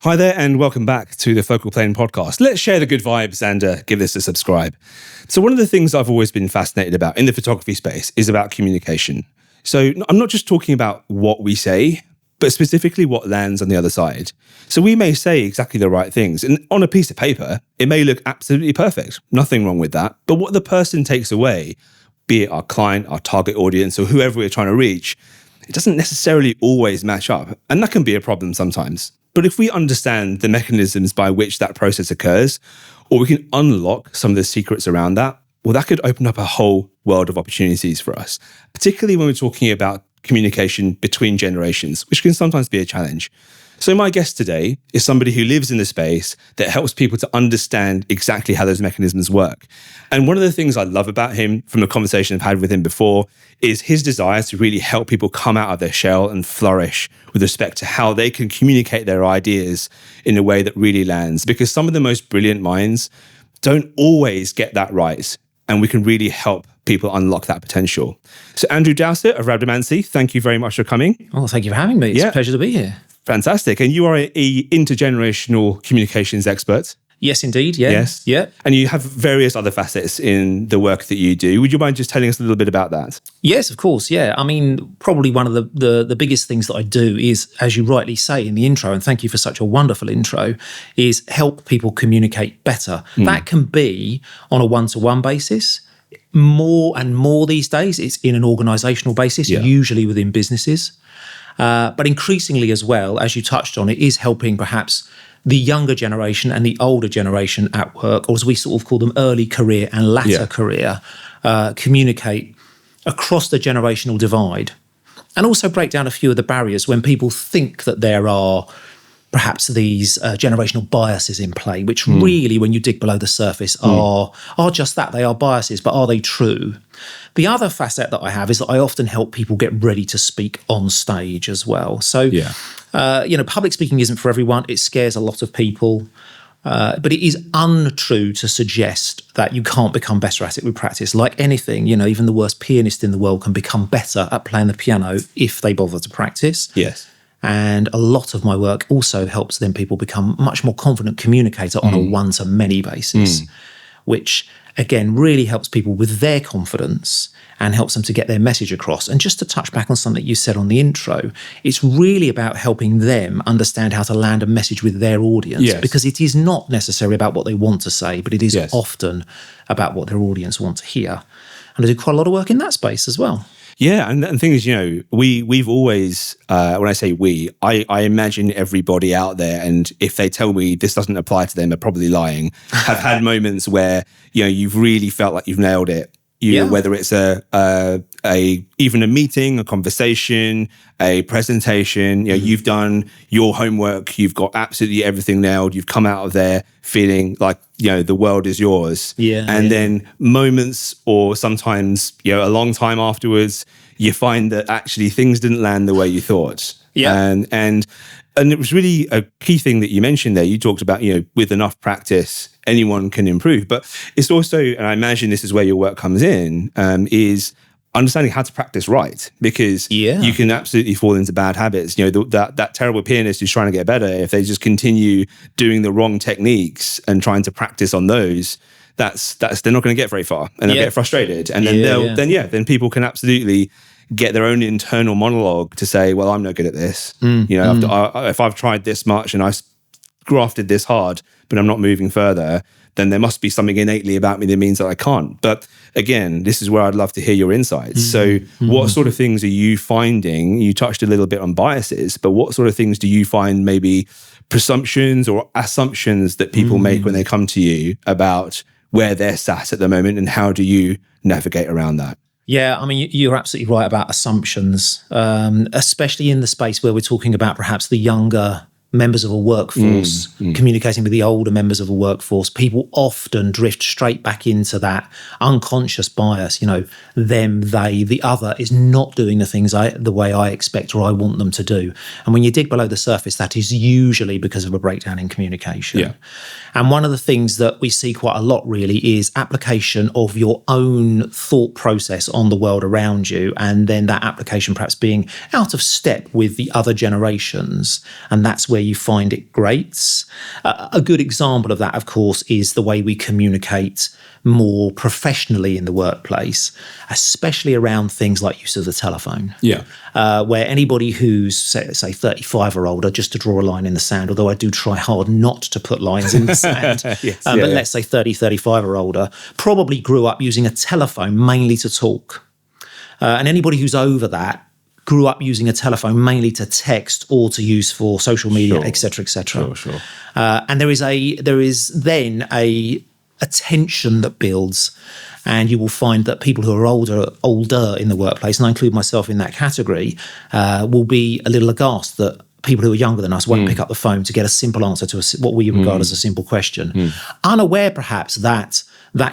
Hi there, and welcome back to the Focal Plane podcast. Let's share the good vibes and give this a subscribe. So one of the things I've always been fascinated about in the photography space is about communication. So I'm not just talking about what we say, but specifically what lands on the other side. So we may say exactly the right things, and on a piece of paper, it may look absolutely perfect. Nothing wrong with that. But what the person takes away, be it our client, our target audience, or whoever we're trying to reach, it doesn't necessarily always match up. And that can be a problem sometimes. But if we understand the mechanisms by which that process occurs, or we can unlock some of the secrets around that, well, that could open up a whole world of opportunities for us, particularly when we're talking about communication between generations, which can sometimes be a challenge. So my guest today is somebody who lives in the space that helps people to understand exactly how those mechanisms work. And one of the things I love about him from the conversation I've had with him before is his desire to really help people come out of their shell and flourish with respect to how they can communicate their ideas in a way that really lands. Because some of the most brilliant minds don't always get that right. And we can really help people unlock that potential. So Andrew Dowsett of Rhabdomancy, thank you very much for coming. Oh, thank you for having me. It's a pleasure to be here. Fantastic. And you are an intergenerational communications expert. Yes, indeed. Yeah. Yes. Yeah. And you have various other facets in the work that you do. Would you mind just telling us a little bit about that? Yes, of course. Yeah. I mean, probably one of the biggest things that I do is, as you rightly say in the intro, and thank you for such a wonderful intro, is help people communicate better. That can be on a one-to-one basis. More and more these days, it's in an organisational basis, usually within businesses. But increasingly as well, as you touched on, it is helping perhaps the younger generation and the older generation at work, or as we sort of call them, early career and latter career, communicate across the generational divide, and also break down a few of the barriers when people think that there are perhaps these generational biases in play, which really, when you dig below the surface, are just that. They are biases, but are they true? The other facet that I have is that I often help people get ready to speak on stage as well. So, public speaking isn't for everyone. It scares a lot of people. But it is untrue to suggest that you can't become better at it with practice. Like anything, even the worst pianist in the world can become better at playing the piano if they bother to practice. Yes. And a lot of my work also helps then people become much more confident communicator on a one-to-many basis, which again really helps people with their confidence and helps them to get their message across. And just to touch back on something you said on the intro, it's really about helping them understand how to land a message with their audience, because it is not necessarily about what they want to say, but it is often about what their audience want to hear. And I do quite a lot of work in that space as well. Yeah, and the thing is, we've always, when I say we, I imagine everybody out there, and if they tell me this doesn't apply to them, they're probably lying, have had moments where, you've really felt like you've nailed it. Whether it's even a meeting, a conversation, a presentation, you've done your homework, you've got absolutely everything nailed, you've come out of there feeling like, the world is yours. And then moments or sometimes, a long time afterwards, you find that actually things didn't land the way you thought. And it was really a key thing that you mentioned there. You talked about, with enough practice, anyone can improve. But it's also, and I imagine this is where your work comes in, is understanding how to practice right. Because you can absolutely fall into bad habits. That terrible pianist who's trying to get better, if they just continue doing the wrong techniques and trying to practice on those, that's they're not going to get very far, and they'll get frustrated. And then then people can absolutely get their own internal monologue to say, well, I'm no good at this. If I've tried this much and I grafted this hard, but I'm not moving further, then there must be something innately about me that means that I can't. But again, this is where I'd love to hear your insights. So what sort of things are you finding? You touched a little bit on biases, but what sort of things do you find maybe presumptions or assumptions that people make when they come to you about where they're sat at the moment, and how do you navigate around that? Yeah, I mean, you're absolutely right about assumptions, especially in the space where we're talking about perhaps the younger members of a workforce communicating with the older members of a workforce. People often drift straight back into that unconscious bias, them, they, the other is not doing the things the way I expect or I want them to do. And when you dig below the surface, that is usually because of a breakdown in communication. Yeah. And one of the things that we see quite a lot really is application of your own thought process on the world around you, and then that application perhaps being out of step with the other generations. And that's where where you find it grates. A good example of that, of course, is the way we communicate more professionally in the workplace, especially around things like use of the telephone. Yeah. Where anybody who's, say 35 or older, just to draw a line in the sand, although I do try hard not to put lines in the sand, but let's say 30, 35 or older, probably grew up using a telephone mainly to talk. And anybody who's over that grew up using a telephone mainly to text or to use for social media, et cetera, et cetera. Sure. And there is then a tension that builds, and you will find that people who are older in the workplace, and I include myself in that category, will be a little aghast that people who are younger than us won't pick up the phone to get a simple answer to what we regard as a simple question. Unaware, perhaps, that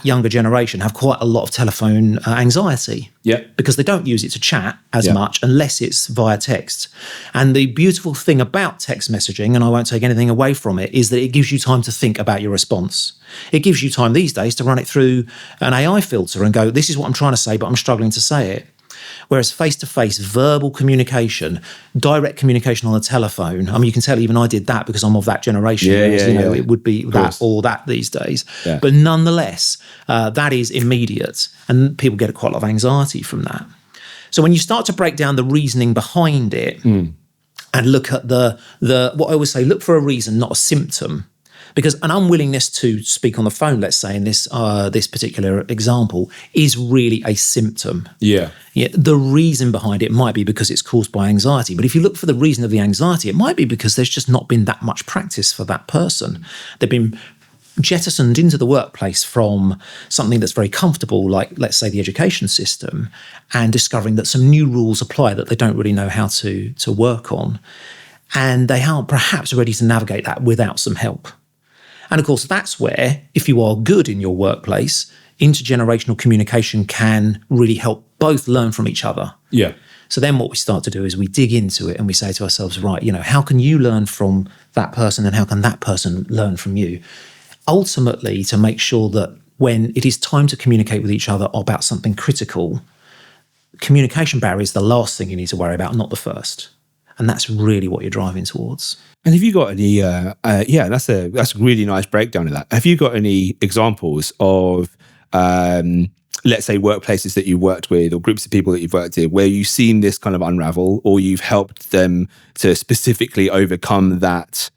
younger generation have quite a lot of telephone anxiety. Yeah. Because they don't use it to chat as much unless it's via text. And the beautiful thing about text messaging, and I won't take anything away from it, is that it gives you time to think about your response. It gives you time these days to run it through an AI filter and go, this is what I'm trying to say, but I'm struggling to say it. Whereas face-to-face verbal communication, direct communication on the telephone, I mean, you can tell even I did that because I'm of that generation. It would be that or that these days. Yeah. But nonetheless, that is immediate, and people get quite a lot of anxiety from that. So when you start to break down the reasoning behind it and look at the what I always say, look for a reason, not a symptom. Because an unwillingness to speak on the phone, let's say in this particular example, is really a symptom. Yeah. The reason behind it might be because it's caused by anxiety. But if you look for the reason of the anxiety, it might be because there's just not been that much practice for that person. They've been jettisoned into the workplace from something that's very comfortable, like, let's say, the education system, and discovering that some new rules apply that they don't really know how to work on. And they aren't perhaps ready to navigate that without some help. And of course, that's where, if you are good in your workplace, intergenerational communication can really help both learn from each other. Yeah. So then what we start to do is we dig into it and we say to ourselves, right, how can you learn from that person and how can that person learn from you? Ultimately, to make sure that when it is time to communicate with each other about something critical, communication barrier is the last thing you need to worry about, not the first. And that's really what you're driving towards. And have you got any, that's a really nice breakdown of that. Have you got any examples of, let's say, workplaces that you worked with or groups of people that you've worked with where you've seen this kind of unravel, or you've helped them to specifically overcome that,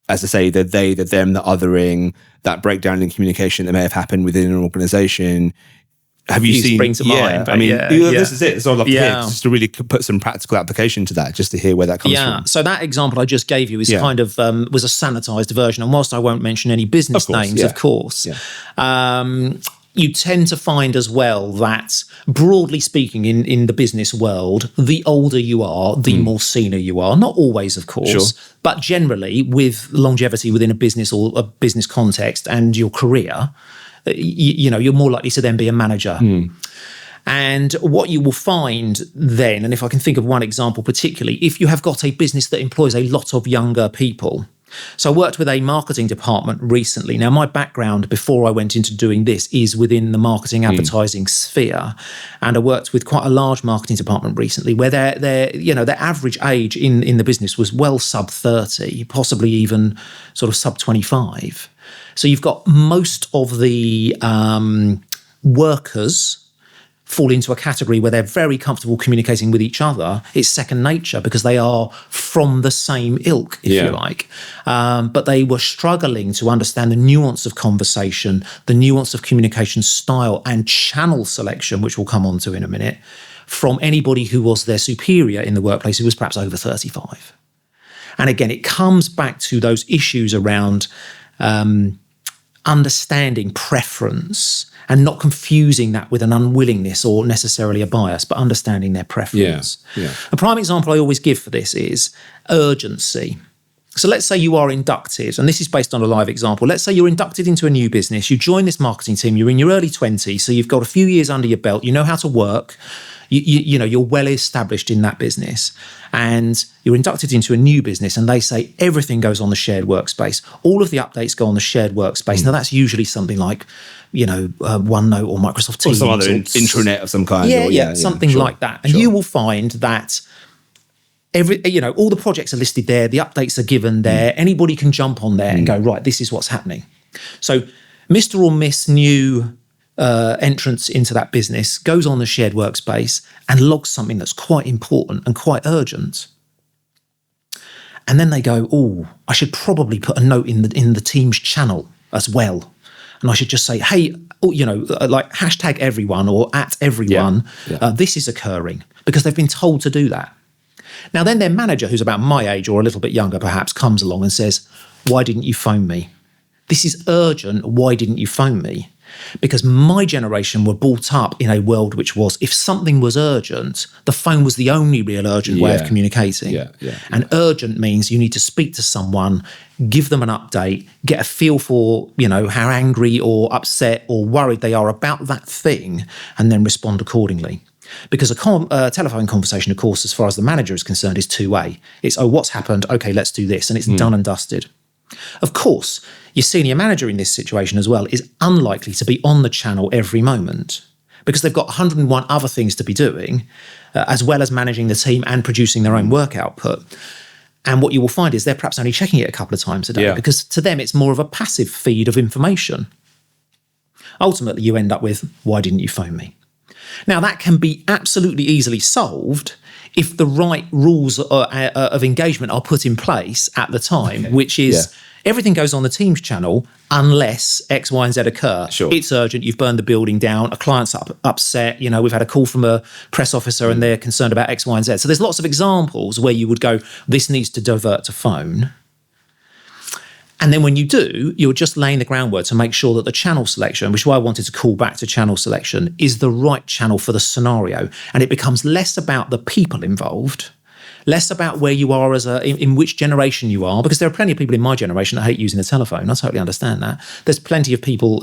as I say, the they, the them, the othering, that breakdown in communication that may have happened within an organization? Have you seen? Spring to mind, I mean, this is it. It's all I'd love to hear, just to really put some practical application to that, just to hear where that comes from. So that example I just gave you is kind of was a sanitized version. And whilst I won't mention any business names, of course, you tend to find as well that, broadly speaking, in the business world, the older you are, the more senior you are. Not always, of course, but generally with longevity within a business or a business context and your career, you're more likely to then be a manager. And what you will find then, and if I can think of one example particularly, if you have got a business that employs a lot of younger people. So I worked with a marketing department recently. Now, my background before I went into doing this is within the marketing advertising sphere. And I worked with quite a large marketing department recently where their average age in the business was well sub 30, possibly even sort of sub 25. So you've got most of the workers fall into a category where they're very comfortable communicating with each other. It's second nature because they are from the same ilk, if you like. But they were struggling to understand the nuance of conversation, the nuance of communication style and channel selection, which we'll come on to in a minute, from anybody who was their superior in the workplace who was perhaps over 35. And again, it comes back to those issues around understanding preference and not confusing that with an unwillingness or necessarily a bias, but understanding their preference. A prime example I always give for this is urgency. So let's say you are inducted, and this is based on a live example. Let's say you're inducted into a new business. You join this marketing team. You're in your early 20s, so you've got a few years under your belt. You know how to work. You're well established in that business, and you're inducted into a new business, and they say everything goes on the shared workspace. All of the updates go on the shared workspace. Now that's usually something like, OneNote or Microsoft Teams, or some other intranet of some kind. Something like that. And you will find that all the projects are listed there, the updates are given there, anybody can jump on there and go, right, this is what's happening. So Mr. or Miss new entrance into that business goes on the shared workspace and logs something that's quite important and quite urgent. And then they go, oh, I should probably put a note in the Teams channel as well. And I should just say, hey, like hashtag everyone or at everyone, this is occurring, because they've been told to do that. Now, then their manager, who's about my age or a little bit younger perhaps, comes along and says, why didn't you phone me? This is urgent. Why didn't you phone me? Because my generation were brought up in a world which was, if something was urgent, the phone was the only real urgent way of communicating. And urgent means you need to speak to someone, give them an update, get a feel for, how angry or upset or worried they are about that thing, and then respond accordingly. Because a telephone conversation, of course, as far as the manager is concerned, is two-way. It's, what's happened? Okay, let's do this. And it's done and dusted. Of course, your senior manager in this situation as well is unlikely to be on the channel every moment, because they've got 101 other things to be doing, as well as managing the team and producing their own work output. And what you will find is they're perhaps only checking it a couple of times a day, because to them it's more of a passive feed of information. Ultimately, you end up with, why didn't you phone me? Now, that can be absolutely easily solved if the right rules of engagement are put in place at the time, which is everything goes on the Teams channel unless X, Y, and Z occur. Sure. It's urgent. You've burned the building down. A client's upset. We've had a call from a press officer and they're concerned about X, Y, and Z. So there's lots of examples where you would go, this needs to divert to phone. And then when you do, you're just laying the groundwork to make sure that the channel selection, which is why I wanted to call back to channel selection, is the right channel for the scenario. And it becomes less about the people involved, less about where you are in which generation you are, because there are plenty of people in my generation that hate using the telephone. I totally understand that. There's plenty of people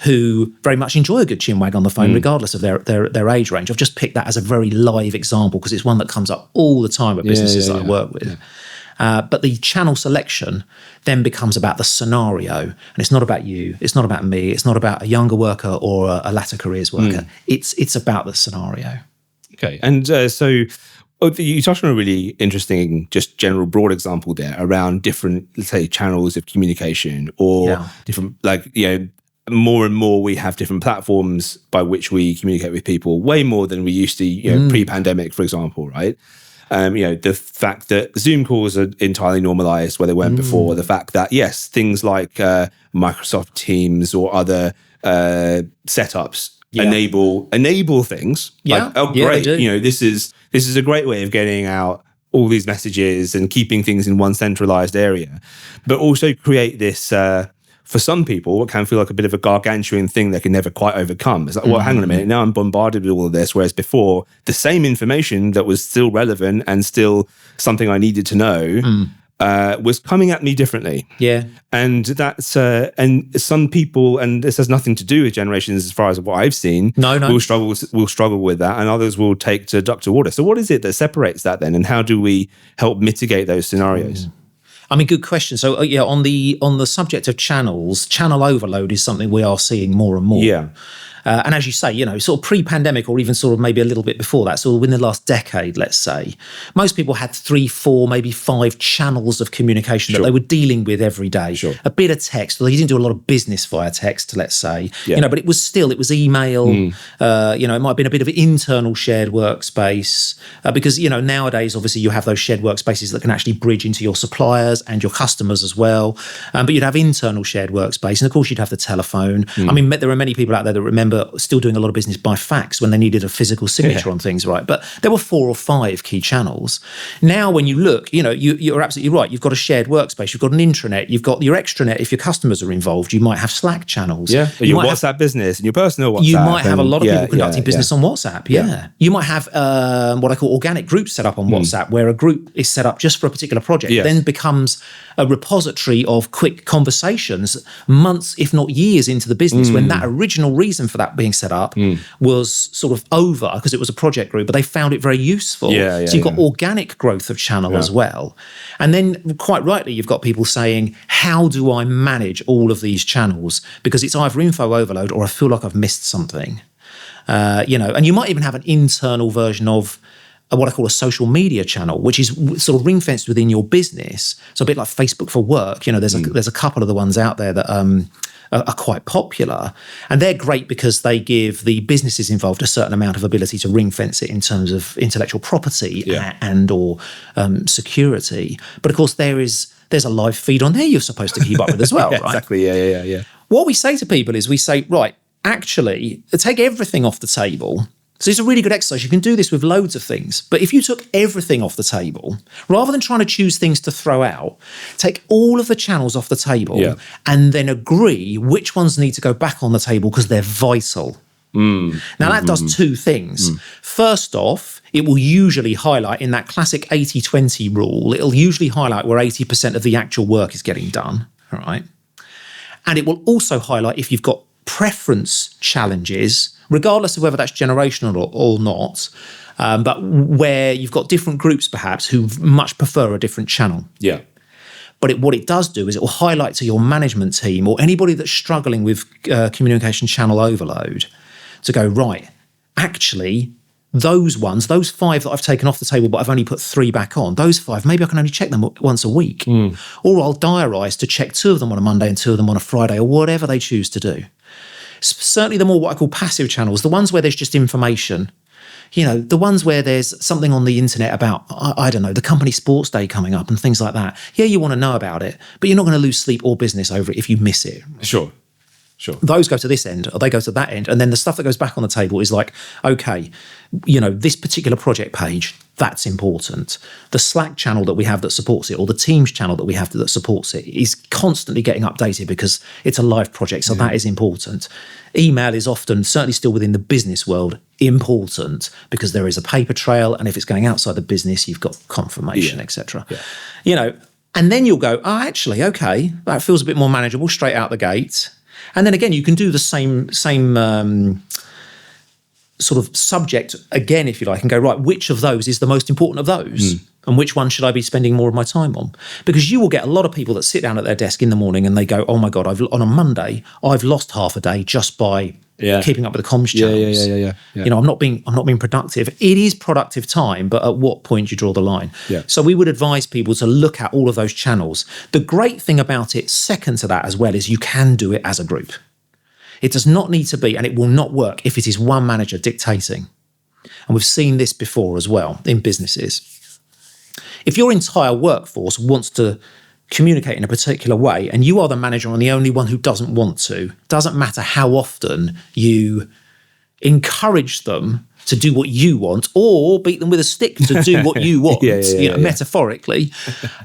who very much enjoy a good chinwag on the phone, regardless of their age range. I've just picked that as a very live example because it's one that comes up all the time at businesses that I work with. Yeah. But the channel selection then becomes about the scenario. And it's not about you. It's not about me. It's not about a younger worker or a latter careers worker. It's about the scenario. Okay. And so you touched on a really interesting, just general broad example there around different, let's say, channels of communication or different, more and more we have different platforms by which we communicate with people, way more than we used to, pre-pandemic, for example, right? The fact that Zoom calls are entirely normalized where they weren't before, the fact that, yes, things like Microsoft Teams or other setups enable things. Yeah. Like, oh, great. This is a great way of getting out all these messages and keeping things in one centralized area, but also create this, for some people, it can feel like a bit of a gargantuan thing they can never quite overcome. It's like, well, hang on a minute, now I'm bombarded with all of this, whereas before, the same information that was still relevant and still something I needed to know was coming at me differently. Yeah. And that's, and some people, and this has nothing to do with generations as far as what I've seen, will struggle with that, and others will take to duck to water. So what is it that separates that then, and how do we help mitigate those scenarios? I mean, good question. So, on the subject of channels, channel overload is something we are seeing more and more. Yeah. And as you say, sort of pre-pandemic or even sort of maybe a little bit before that, so within the last decade, let's say, most people had 3, 4, maybe 5 channels of communication that they were dealing with every day. Sure. A bit of text, although you didn't do a lot of business via text, let's say, but it was email, it might have been a bit of an internal shared workspace, because, nowadays, obviously, you have those shared workspaces that can actually bridge into your suppliers and your customers as well. But you'd have internal shared workspace, and of course, you'd have the telephone. I mean, there are many people out there that remember still doing a lot of business by fax when they needed a physical signature on things, right? But there were 4 or 5 key channels. Now, when you look, you're absolutely right. You've got a shared workspace. You've got an intranet. You've got your extranet. If your customers are involved, you might have Slack channels. Yeah, your WhatsApp business and your personal WhatsApp. You might have a lot of people conducting business on WhatsApp. Yeah. You might have what I call organic groups set up on WhatsApp, where a group is set up just for a particular project, then becomes a repository of quick conversations months, if not years into the business, when that original reason for that being set up was sort of over because it was a project group, but they found it very useful. So you've got organic growth of channel as well. And then quite rightly, you've got people saying, how do I manage all of these channels? Because it's either info overload or I feel like I've missed something. And you might even have an internal version of what I call a social media channel, which is sort of ring fenced within your business. So a bit like Facebook for work. There's a couple of the ones out there that are quite popular, and they're great because they give the businesses involved a certain amount of ability to ring fence it in terms of intellectual property and or security. But of course, there's a live feed on there you're supposed to keep up with as well, right? Exactly. Yeah. What we say to people is we say, right, actually, take everything off the table. So it's a really good exercise. You can do this with loads of things. But if you took everything off the table, rather than trying to choose things to throw out, take all of the channels off the table and then agree which ones need to go back on the table because they're vital. Now, that does two things. First off, it will usually highlight in that classic 80-20 rule, it'll usually highlight where 80% of the actual work is getting done, all right? And it will also highlight if you've got preference challenges, regardless of whether that's generational or not, but where you've got different groups perhaps who much prefer a different channel. Yeah. But what it does do is it will highlight to your management team or anybody that's struggling with communication channel overload to go, right, actually, those 5 that I've taken off the table, but I've only put 3 back on, those 5, maybe I can only check them once a week. Or I'll diarise to check 2 of them on a Monday and 2 of them on a Friday, or whatever they choose to do. Certainly the more what I call passive channels, the ones where there's just information, the ones where there's something on the internet about, I don't know, the company sports day coming up and things like that. Yeah, you want to know about it, but you're not going to lose sleep or business over it if you miss it. Sure. Those go to this end or they go to that end. And then the stuff that goes back on the table is like, okay, this particular project page, that's important. The Slack channel that we have that supports it or the Teams channel that we have that supports it is constantly getting updated because it's a live project. So that is important. Email is often, certainly still within the business world, important because there is a paper trail. And if it's going outside the business, you've got confirmation, etc. And then you'll go, oh, actually, okay, that feels a bit more manageable straight out the gate. And then again, you can do the same sort of subject again, if you like, and go, right, which of those is the most important of those? And which one should I be spending more of my time on? Because you will get a lot of people that sit down at their desk in the morning and they go, oh my God, on a Monday, I've lost half a day just by keeping up with the comms channels. Yeah. I'm not being productive. It is productive time, but at what point do you draw the line? Yeah. So we would advise people to look at all of those channels. The great thing about it, second to that as well, is you can do it as a group. It does not need to be, and it will not work if it is one manager dictating. And we've seen this before as well in businesses. If your entire workforce wants to communicate in a particular way and you are the manager and the only one who doesn't want to, doesn't matter how often you encourage them to do what you want or beat them with a stick to do what you want, metaphorically,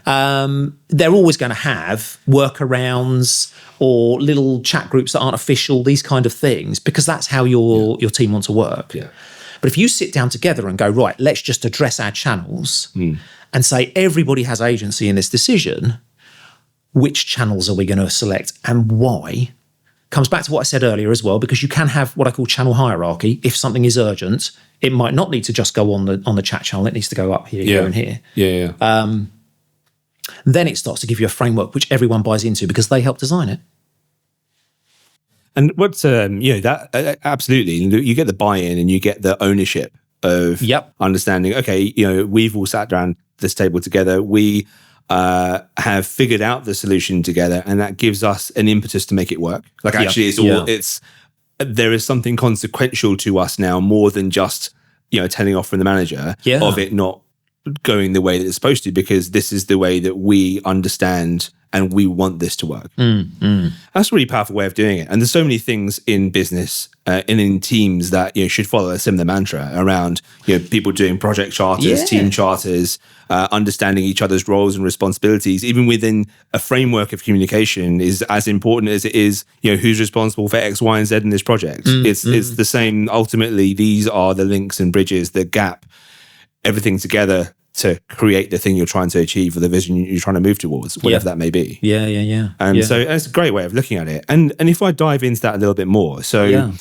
they're always going to have workarounds or little chat groups that aren't official, these kind of things, because that's how your team wants to work. Yeah. But if you sit down together and go, right, let's just address our channels and say everybody has agency in this decision, which channels are we going to select and why? Comes back to what I said earlier as well, because you can have what I call channel hierarchy. If something is urgent, it might not need to just go on the chat channel. It needs to go up here, here, and here. Then it starts to give you a framework which everyone buys into because they help design it. And what's that absolutely, you get the buy-in and you get the ownership of understanding. Okay, we've all sat down this table together. We have figured out the solution together, and that gives us an impetus to make it work. Like actually, there is something consequential to us now, more than just telling off from the manager of it not going the way that it's supposed to, because this is the way that we understand and we want this to work. That's a really powerful way of doing it. And there's so many things in business and in teams that should follow a similar mantra around people doing project charters, team charters, understanding each other's roles and responsibilities, even within a framework of communication, is as important as it is who's responsible for X, Y, and Z in this project. It's the same. Ultimately, these are the links and bridges that gap everything together to create the thing you're trying to achieve or the vision you're trying to move towards, whatever that may be. And so it's a great way of looking at it. And if I dive into that a little bit more, so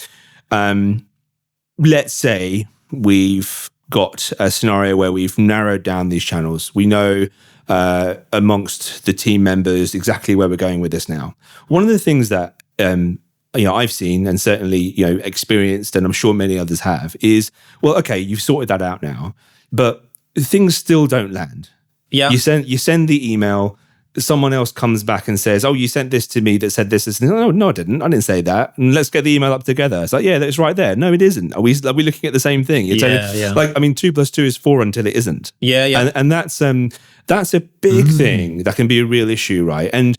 let's say we've got a scenario where we've narrowed down these channels. We know amongst the team members exactly where we're going with this now. One of the things that I've seen and certainly experienced, and I'm sure many others have, is, well, okay, you've sorted that out now. but things still don't land. Yeah. You send the email, someone else comes back and says, "Oh, you sent this to me that said this." No, I didn't. I didn't say that. And let's get the email up together. It's like, yeah, that's right there. No, it isn't. Are we looking at the same thing? It's like, I mean, 2 + 2 is 4 until it isn't. Yeah. And that's a big thing that can be a real issue, right? And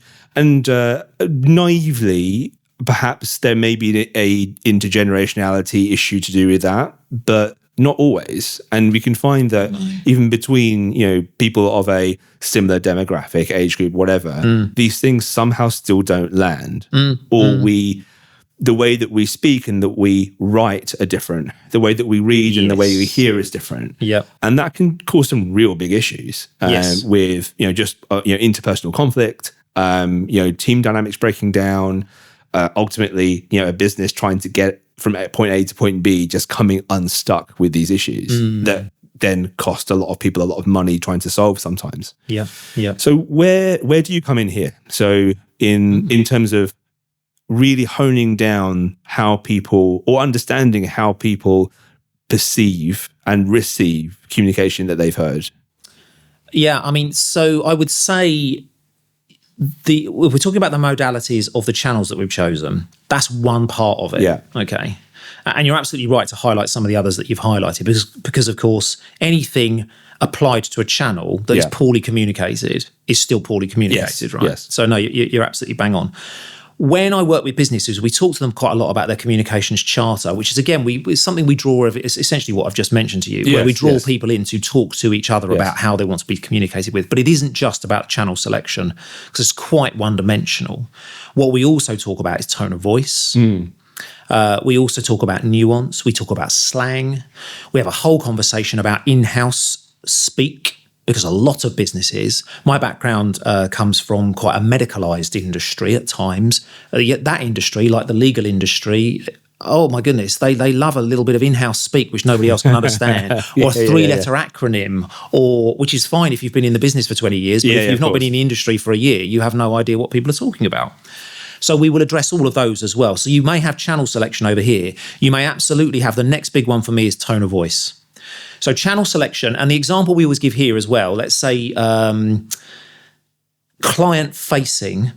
naively, perhaps there may be a intergenerationality issue to do with that, but not always. And we can find that even between, people of a similar demographic, age group, whatever, these things somehow still don't land. Or the way that we speak and that we write are different. The way that we read and the way we hear is different. Yeah. And that can cause some real big issues with, interpersonal conflict, team dynamics breaking down, ultimately, a business trying to get from point A to point B, just coming unstuck with these issues that then cost a lot of people a lot of money trying to solve sometimes. Yeah. So where do you come in here? So in terms of really honing down how people, or understanding how people perceive and receive communication that they've heard. Yeah, I mean, so I would say if we're talking about the modalities of the channels that we've chosen, that's one part of it. Yeah. Okay. And you're absolutely right to highlight some of the others that you've highlighted because of course, anything applied to a channel that is poorly communicated is still poorly communicated, right? Yes. So no, you're absolutely bang on. When I work with businesses, we talk to them quite a lot about their communications charter, which is, again, it's something we draw of. It's essentially what I've just mentioned to you, where we draw people in to talk to each other about how they want to be communicated with. But it isn't just about channel selection, because it's quite one-dimensional. What we also talk about is tone of voice. We also talk about nuance. We talk about slang. We have a whole conversation about in-house speak, because a lot of businesses, my background comes from quite a medicalised industry at times, yet that industry, like the legal industry, oh my goodness, they love a little bit of in-house speak, which nobody else can understand, or a three-letter acronym, which is fine if you've been in the business for 20 years, but if you've not been in the industry for a year, you have no idea what people are talking about. So we will address all of those as well. So you may have channel selection over here. You may absolutely have, the next big one for me is tone of voice. So channel selection, and the example we always give here as well, let's say client-facing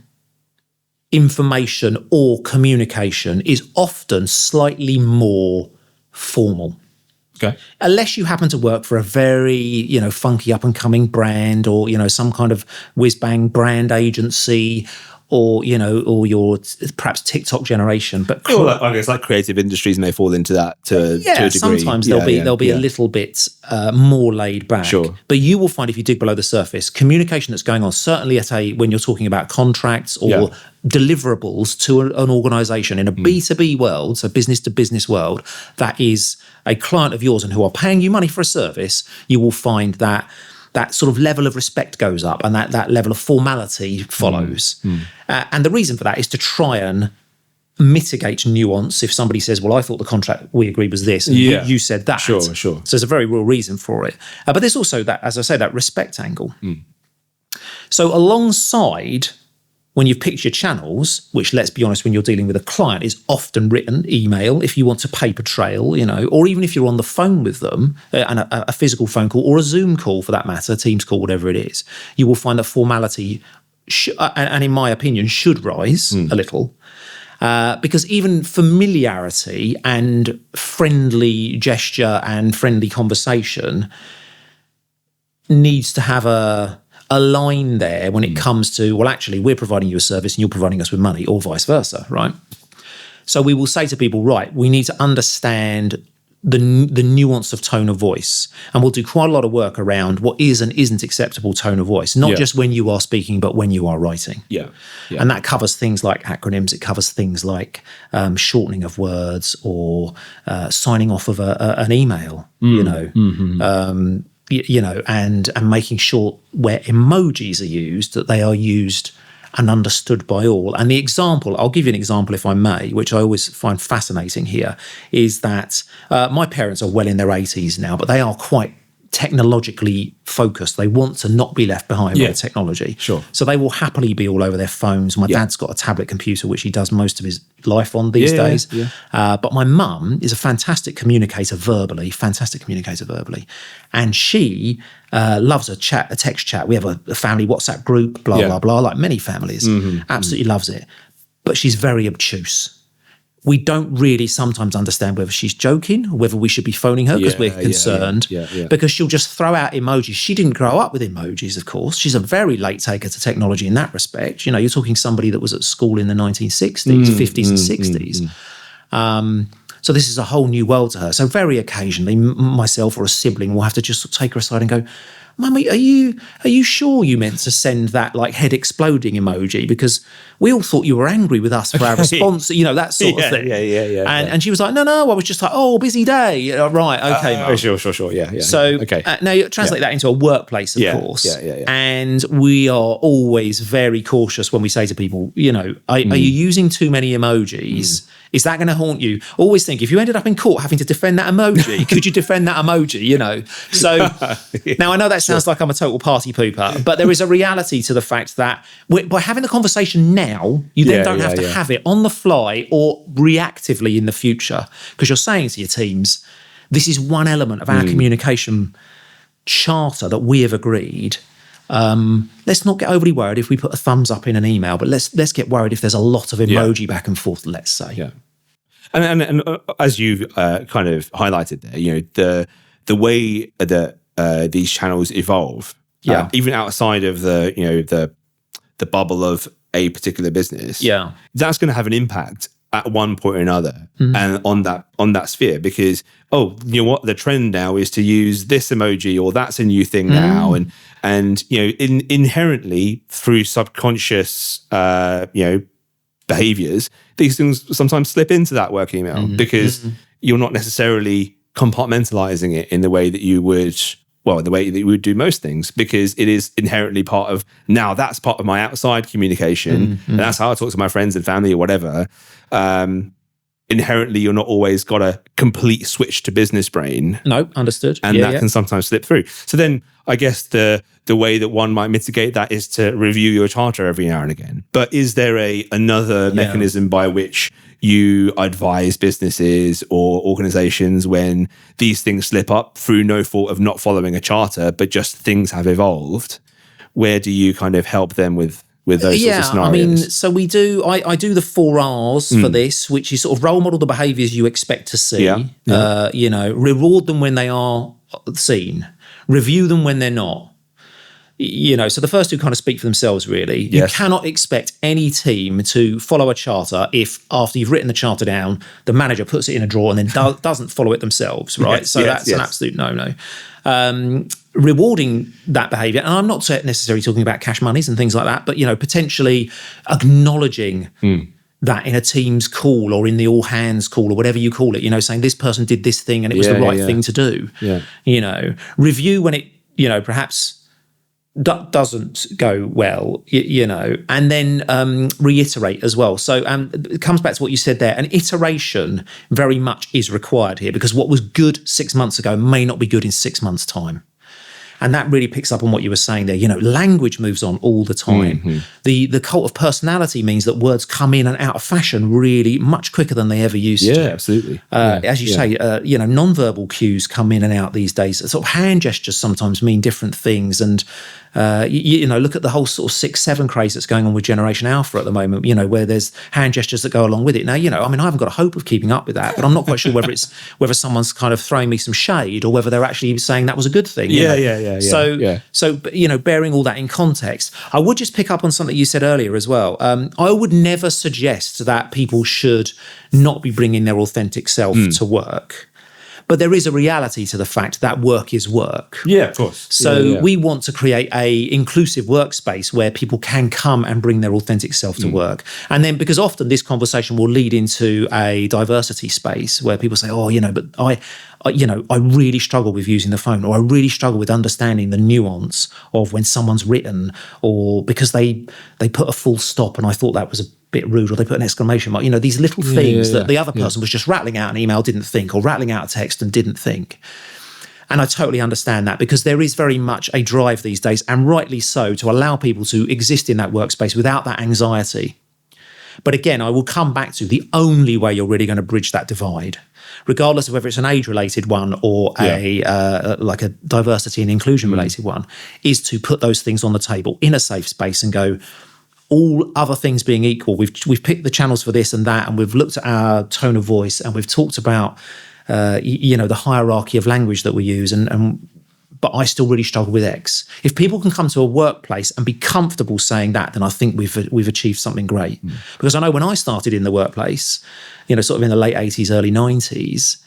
information or communication is often slightly more formal. Okay. Unless you happen to work for a very, funky up-and-coming brand, or, some kind of whiz-bang brand agency, or your perhaps TikTok generation, but I guess like creative industries may fall into that to a degree. Sometimes they'll be a little bit more laid back. Sure. But you will find, if you dig below the surface, communication that's going on, certainly when you're talking about contracts or deliverables to an organisation in a B2B world, so business to business world, that is a client of yours and who are paying you money for a service, you will find that sort of level of respect goes up, and that level of formality follows. And the reason for that is to try and mitigate nuance. If somebody says, well, I thought the contract we agreed was this, and you said that. Sure. So there's a very real reason for it. But there's also that, as I say, that respect angle. So alongside, when you've picked your channels, which, let's be honest, when you're dealing with a client, is often written, email, if you want to paper trail, or even if you're on the phone with them, and a physical phone call, or a Zoom call for that matter, Teams call, whatever it is, you will find that formality, and in my opinion, should rise a little. Because even familiarity and friendly gesture and friendly conversation needs to have a line there when it comes to, well, actually, we're providing you a service and you're providing us with money, or vice versa, right? So we will say to people, right, we need to understand the nuance of tone of voice. And we'll do quite a lot of work around what is and isn't acceptable tone of voice, not just when you are speaking, but when you are writing. Yeah. And that covers things like acronyms. It covers things like shortening of words, or signing off of an email, and making sure where emojis are used, that they are used and understood by all. And the example, I'll give you an example if I may, which I always find fascinating here, is that my parents are well in their 80s now, but they are quite technologically focused. They want to not be left behind by technology. Sure. So they will happily be all over their phones. My dad's got a tablet computer, which he does most of his life on these days. Yeah. But my mum is a fantastic communicator verbally. And she loves a text chat. We have a family WhatsApp group, blah, blah, like many families. Absolutely loves it. But she's very obtuse. We don't really sometimes understand whether she's joking or whether we should be phoning her because we're concerned. Because she'll just throw out emojis. She didn't grow up with emojis, of course. She's a very late taker to technology in that respect. You're talking somebody that was at school in the 1960s, 50s and 60s. So this is a whole new world to her. So very occasionally, myself or a sibling will have to just take her aside and go, Mummy, are you sure you meant to send that like head exploding emoji? Because we all thought you were angry with us for our response, that sort of thing. And she was like, no, I was just like, busy day. Right, okay, Mum. Sure, yeah. So now you translate that into a workplace, of course. And we are always very cautious when we say to people, are you using too many emojis? Is that going to haunt you? Always think, if you ended up in court having to defend that emoji, could you defend that emoji, So now I know that sounds like I'm a total party pooper, but there is a reality to the fact that by having the conversation now, you then don't have to have it on the fly or reactively in the future, because you're saying to your teams, this is one element of our communication charter that we have agreed. Let's not get overly worried if we put a thumbs up in an email, but let's get worried if there's a lot of emoji back and forth, let's say. Yeah. And as you've kind of highlighted there, the way that these channels evolve, even outside of the bubble of a particular business, that's going to have an impact at one point or another, and on that sphere, because what the trend now is to use this emoji, or that's a new thing now, and inherently through subconscious behaviors, these things sometimes slip into that work email because you're not necessarily compartmentalizing it in the way that you would. Well, the way that you would do most things, because it is inherently that's part of my outside communication, and that's how I talk to my friends and family or whatever. Inherently, you're not always got a complete switch to business brain. No, understood. And that can sometimes slip through. So then I guess the way that one might mitigate that is to review your charter every now and again. But is there another mechanism by which you advise businesses or organizations when these things slip up through no fault of not following a charter, but just things have evolved? Where do you kind of help them with those sorts of scenarios? So we do. I do the 4 R's for this, which is sort of role model the behaviours you expect to see. Reward them when they are seen, review them when they're not. So the first two kind of speak for themselves, really. You cannot expect any team to follow a charter if, after you've written the charter down, the manager puts it in a drawer and then doesn't follow it themselves, right? That's an absolute no-no. Rewarding that behaviour, and I'm not necessarily talking about cash monies and things like that, but, potentially acknowledging that in a team's call or in the all hands call or whatever you call it, saying this person did this thing and it was the right thing to do. Review when it, perhaps doesn't go well, and then reiterate as well. So it comes back to what you said there. An iteration very much is required here, because what was good 6 months ago may not be good in 6 months' time. And that really picks up on what you were saying there. Language moves on all the time. The cult of personality means that words come in and out of fashion really much quicker than they ever used to. Yeah, absolutely. As you say, non-verbal cues come in and out these days. Sort of hand gestures sometimes mean different things. And, look at the whole sort of 6-7 craze that's going on with Generation Alpha at the moment, where there's hand gestures that go along with it. Now, I haven't got a hope of keeping up with that, but I'm not quite sure whether someone's kind of throwing me some shade or whether they're actually saying that was a good thing. So, bearing all that in context, I would just pick up on something you said earlier as well. I would never suggest that people should not be bringing their authentic self to work. But there is a reality to the fact that work is work. Yeah, of course. So we want to create a inclusive workspace where people can come and bring their authentic self to work. And then, because often this conversation will lead into a diversity space where people say, but I really struggle with using the phone, or I really struggle with understanding the nuance of when someone's written, or because they put a full stop and I thought that was a bit rude, or they put an exclamation mark, these little things that the other person was just rattling out an email, didn't think, or rattling out a text and didn't think. And I totally understand that, because there is very much a drive these days, and rightly so, to allow people to exist in that workspace without that anxiety. But again, I will come back to the only way you're really going to bridge that divide, regardless of whether it's an age-related one or like a diversity and inclusion-related one, is to put those things on the table in a safe space and go, all other things being equal, we've picked the channels for this and that, and we've looked at our tone of voice, and we've talked about the hierarchy of language that we use, but I still really struggle with X. If people can come to a workplace and be comfortable saying that, then I think we've achieved something great. Because I know when I started in the workplace, sort of in the late 80s, early 90s,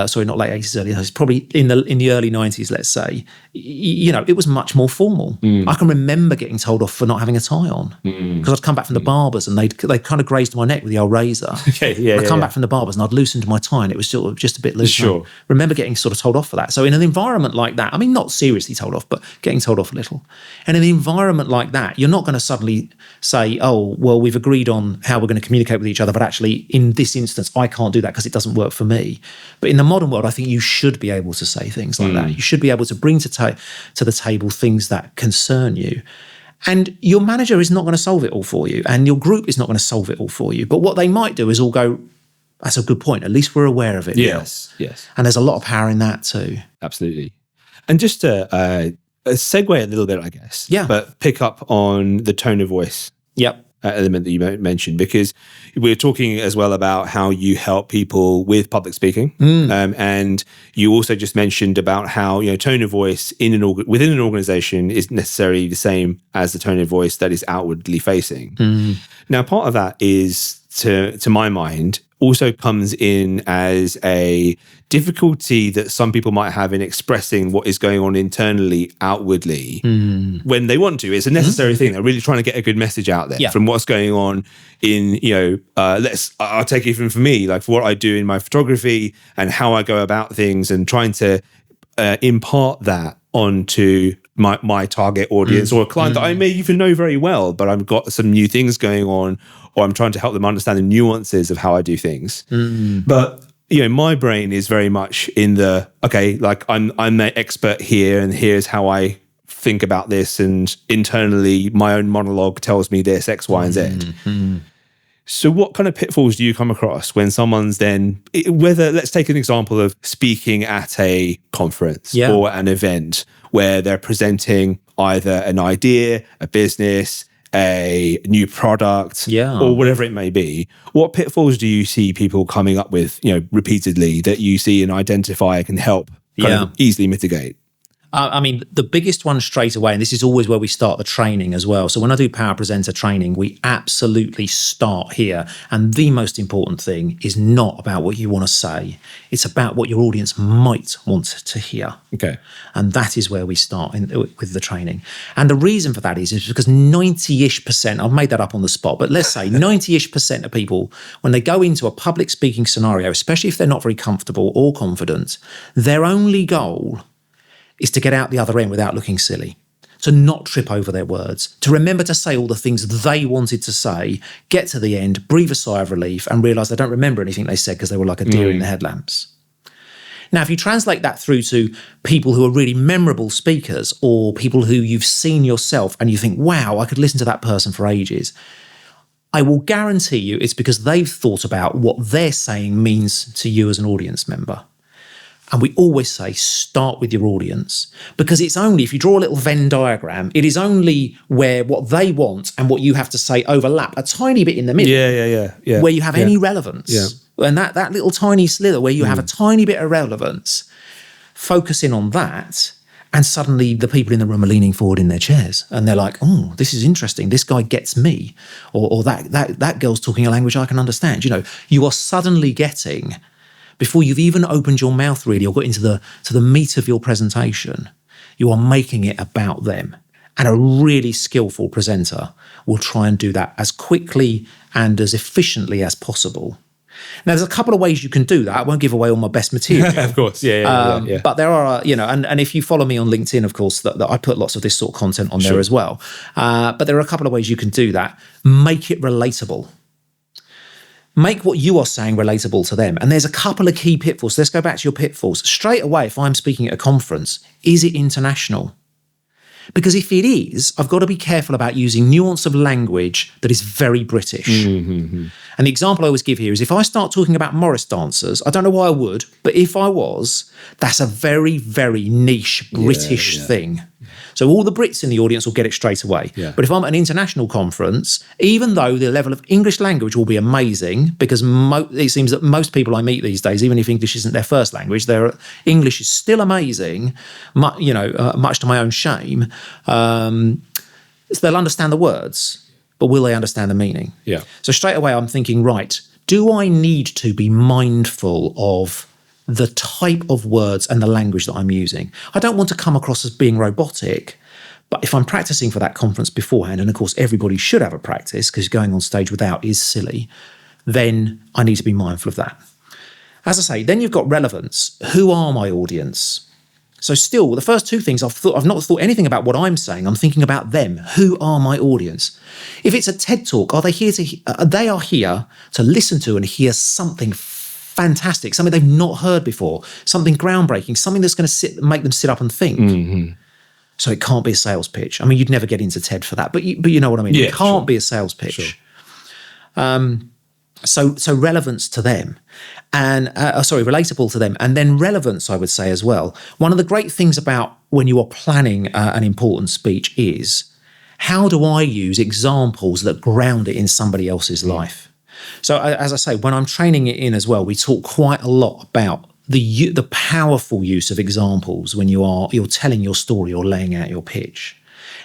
sorry, not late 80s, early 90s, probably in the early 90s, let's say, it was much more formal. I can remember getting told off for not having a tie on, because I'd come back from the barbers and they'd kind of grazed my neck with the old razor. I'd come back from the barbers and I'd loosened my tie and it was sort of just a bit loose. Sure. Remember getting sort of told off for that. So in an environment like that, I mean, not seriously told off, but getting told off a little. And in an environment like that, you're not going to suddenly say, oh, well, we've agreed on how we're going to communicate with each other, but actually in this instance, I can't do that because it doesn't work for me. But in the modern world, I think you should be able to say things like that. You should be able to bring to the table things that concern you. And your manager is not going to solve it all for you, and your group is not going to solve it all for you. But what they might do is all go, that's a good point. At least we're aware of it. Yes. And there's a lot of power in that too. Absolutely. And just to segue a little bit, I guess. Yeah. But pick up on the tone of voice. Yep. Element that you mentioned, because we're talking as well about how you help people with public speaking, and you also just mentioned about how tone of voice within an organization isn't necessarily the same as the tone of voice that is outwardly facing. Now, part of that is, to my mind, also comes in as a difficulty that some people might have in expressing what is going on internally outwardly when they want to. It's a necessary thing. They're really trying to get a good message out there from what's going on in, I'll take it even for me, like for what I do in my photography and how I go about things, and trying to impart that onto my target audience or a client that I may even know very well, but I've got some new things going on, or I'm trying to help them understand the nuances of how I do things. But my brain is very much in the, okay, like I'm the expert here, and here's how I think about this, and internally my own monologue tells me this, X, Y, and Z. So what kind of pitfalls do you come across when someone's then, let's take an example of speaking at a conference or an event where they're presenting either an idea, a business, a new product, or whatever it may be. What pitfalls do you see people coming up with, repeatedly, that you see and identify can help kind of easily mitigate? I mean, the biggest one straight away, and this is always where we start the training as well. So when I do Power Presenter training, we absolutely start here. And the most important thing is not about what you want to say. It's about what your audience might want to hear. Okay. And that is where we start with the training. And the reason for that is because 90-ish%, I've made that up on the spot, but let's say 90-ish% of people, when they go into a public speaking scenario, especially if they're not very comfortable or confident, their only goal is to get out the other end without looking silly, to not trip over their words, to remember to say all the things they wanted to say, get to the end, breathe a sigh of relief, and realise they don't remember anything they said because they were like a deer in the headlamps. Now, if you translate that through to people who are really memorable speakers, or people who you've seen yourself and you think, wow, I could listen to that person for ages, I will guarantee you it's because they've thought about what they're saying means to you as an audience member. And we always say, start with your audience, because it's only, if you draw a little Venn diagram, it is only where what they want and what you have to say overlap a tiny bit in the middle, where you have any relevance. Yeah. And that little tiny slither where you have a tiny bit of relevance, focus in on that, and suddenly the people in the room are leaning forward in their chairs and they're like, oh, this is interesting. This guy gets me. Or that girl's talking a language I can understand. You are suddenly getting, before you've even opened your mouth really or got into the meat of your presentation, you are making it about them. And a really skillful presenter will try and do that as quickly and as efficiently as possible. Now, there's a couple of ways you can do that. I won't give away all my best material. Of course, yeah. But there are, and if you follow me on LinkedIn, of course, that I put lots of this sort of content on there as well. But there are a couple of ways you can do that. Make it relatable. Make what you are saying relatable to them. And there's a couple of key pitfalls. Let's go back to your pitfalls. Straight away, if I'm speaking at a conference, is it international? Because if it is, I've got to be careful about using nuance of language that is very British. Mm-hmm. And the example I always give here is if I start talking about Morris dancers, I don't know why I would, but if I was, that's a very, very niche British thing. So all the Brits in the audience will get it straight away. Yeah. But if I'm at an international conference, even though the level of English language will be amazing, because it seems that most people I meet these days, even if English isn't their first language, their English is still amazing, much to my own shame. So they'll understand the words, but will they understand the meaning? Yeah. So straight away I'm thinking, right, do I need to be mindful of the type of words and the language that I'm using? I don't want to come across as being robotic, but if I'm practicing for that conference beforehand, and of course everybody should have a practice because going on stage without is silly, then I need to be mindful of that. As I say, then you've got relevance. Who are my audience? So still, the first two things, I've not thought anything about what I'm saying. I'm thinking about them. Who are my audience? If it's a TED Talk, they are here to listen to and hear something fantastic, something they've not heard before, something groundbreaking, something that's going to make them sit up and think. Mm-hmm. So it can't be a sales pitch. I mean, you'd never get into TED for that, but you know what I mean. Yeah, it can't be a sales pitch. Sure. So relevance to them, and relatable to them, and then relevance, I would say as well. One of the great things about when you are planning an important speech is how do I use examples that ground it in somebody else's life. So as I say, when I'm training it in as well, we talk quite a lot about the powerful use of examples when you're telling your story or laying out your pitch.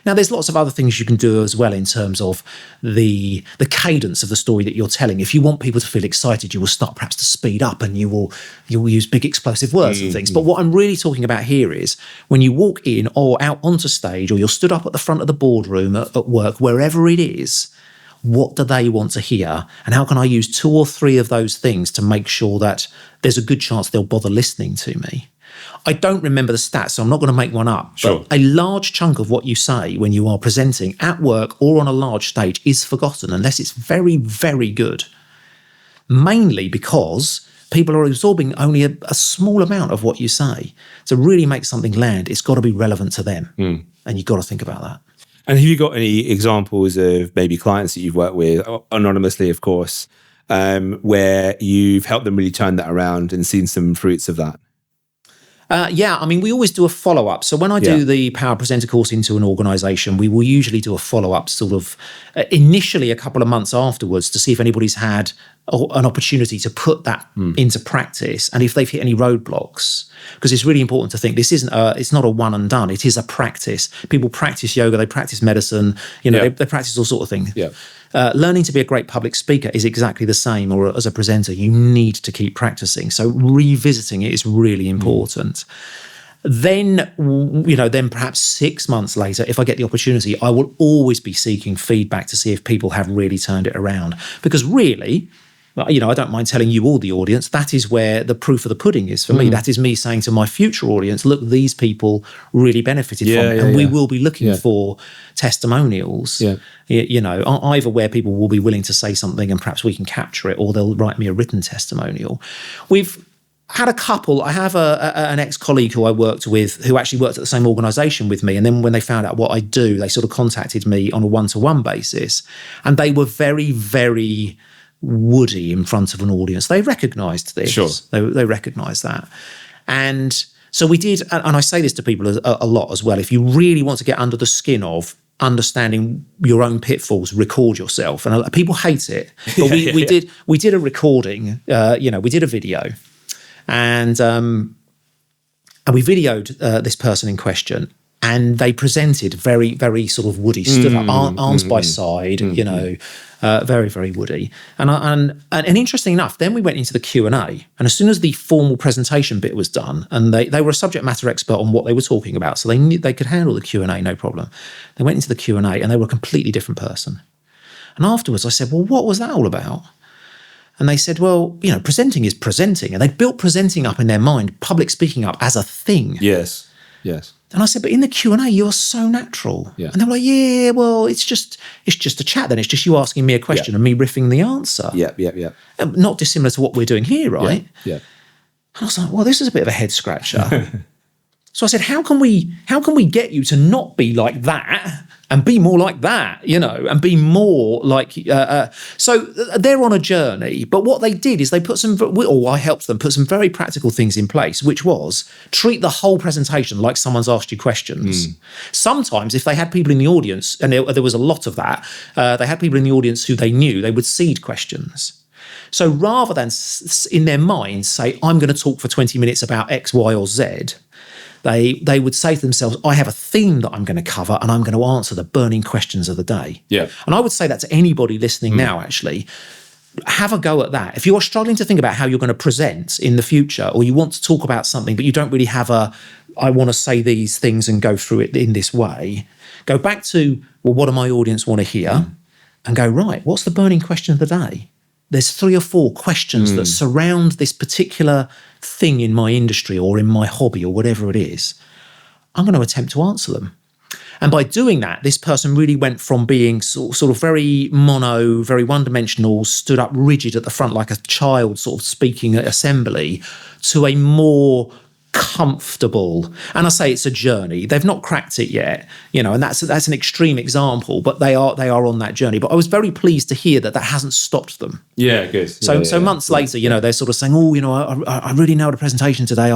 Now, there's lots of other things you can do as well in terms of the cadence of the story that you're telling. If you want people to feel excited, you will start perhaps to speed up and you'll use big explosive words and things. But what I'm really talking about here is when you walk in or out onto stage or you're stood up at the front of the boardroom at work, wherever it is, what do they want to hear? And how can I use 2 or 3 of those things to make sure that there's a good chance they'll bother listening to me? I don't remember the stats, so I'm not going to make one up. Sure. But a large chunk of what you say when you are presenting at work or on a large stage is forgotten unless it's very, very good. Mainly because people are absorbing only a small amount of what you say. To really make something land, it's got to be relevant to them. And you've got to think about that. And have you got any examples of maybe clients that you've worked with, anonymously, of course, where you've helped them really turn that around and seen some fruits of that? I mean, we always do a follow-up. So when I do the Power Presenter course into an organisation, we will usually do a follow-up sort of initially a couple of months afterwards to see if anybody's had an opportunity to put that into practice and if they've hit any roadblocks. Because it's really important to think this isn't it's not a one and done. It is a practice. People practice yoga, they practice medicine, they practice all sorts of things. Yeah. Learning to be a great public speaker is exactly the same, or as a presenter, you need to keep practicing. So revisiting it is really important. Then perhaps 6 months later, if I get the opportunity, I will always be seeking feedback to see if people have really turned it around. Because really, I don't mind telling you all the audience, that is where the proof of the pudding is for me. That is me saying to my future audience, look, these people really benefited from it. And we will be looking for testimonials, either where people will be willing to say something and perhaps we can capture it, or they'll write me a written testimonial. We've had a couple. I have an ex-colleague who I worked with who actually worked at the same organisation with me. And then when they found out what I do, they sort of contacted me on a one-to-one basis. And they were very, very woody in front of an audience. They recognised this. Sure. They recognised that. And so we did, and I say this to people a lot as well, if you really want to get under the skin of understanding your own pitfalls, record yourself. And people hate it. But we did a recording, we did a video. And we videoed this person in question, and they presented very, very sort of woody, stood up, arms by side, very, very woody. And interesting enough, then we went into the Q&A, and as soon as the formal presentation bit was done, and they were a subject matter expert on what they were talking about, so they knew they could handle the Q&A, no problem. They went into the Q&A, and they were a completely different person. And afterwards, I said, well, what was that all about? And they said, well, presenting is presenting. And they built presenting up in their mind, public speaking up as a thing. Yes. And I said, but in the Q&A, you're so natural. Yeah. And they were like, yeah, well, it's just a chat then. It's just you asking me a question and me riffing the answer. Yeah. Not dissimilar to what we're doing here, right? Yeah. And I was like, well, this is a bit of a head scratcher. So I said, how can we get you to not be like that and be more like that, and be more like, so they're on a journey. But what they did is they I helped them put some very practical things in place, which was treat the whole presentation like someone's asked you questions. Sometimes if they had people in the audience, and there was a lot of that, they had people in the audience who they knew, they would seed questions. So rather than in their minds say, I'm going to talk for 20 minutes about X, Y, or Z, they would say to themselves, I have a theme that I'm going to cover and I'm going to answer the burning questions of the day. Yeah. And I would say that to anybody listening now, actually. Have a go at that. If you are struggling to think about how you're going to present in the future, or you want to talk about something, but you don't really have I want to say these things and go through it in this way, go back to, well, what do my audience want to hear? And go, right, what's the burning question of the day? There's 3 or 4 questions that surround this particular thing in my industry or in my hobby or whatever it is. I'm going to attempt to answer them. And by doing that, this person really went from being sort of very mono, very one-dimensional, stood up rigid at the front like a child sort of speaking at assembly, to a more comfortable, and I say it's a journey. They've not cracked it yet, and that's an extreme example, but they are on that journey. But I was very pleased to hear that hasn't stopped them. Yeah, good. So months later, they're sort of saying, I really nailed a presentation today.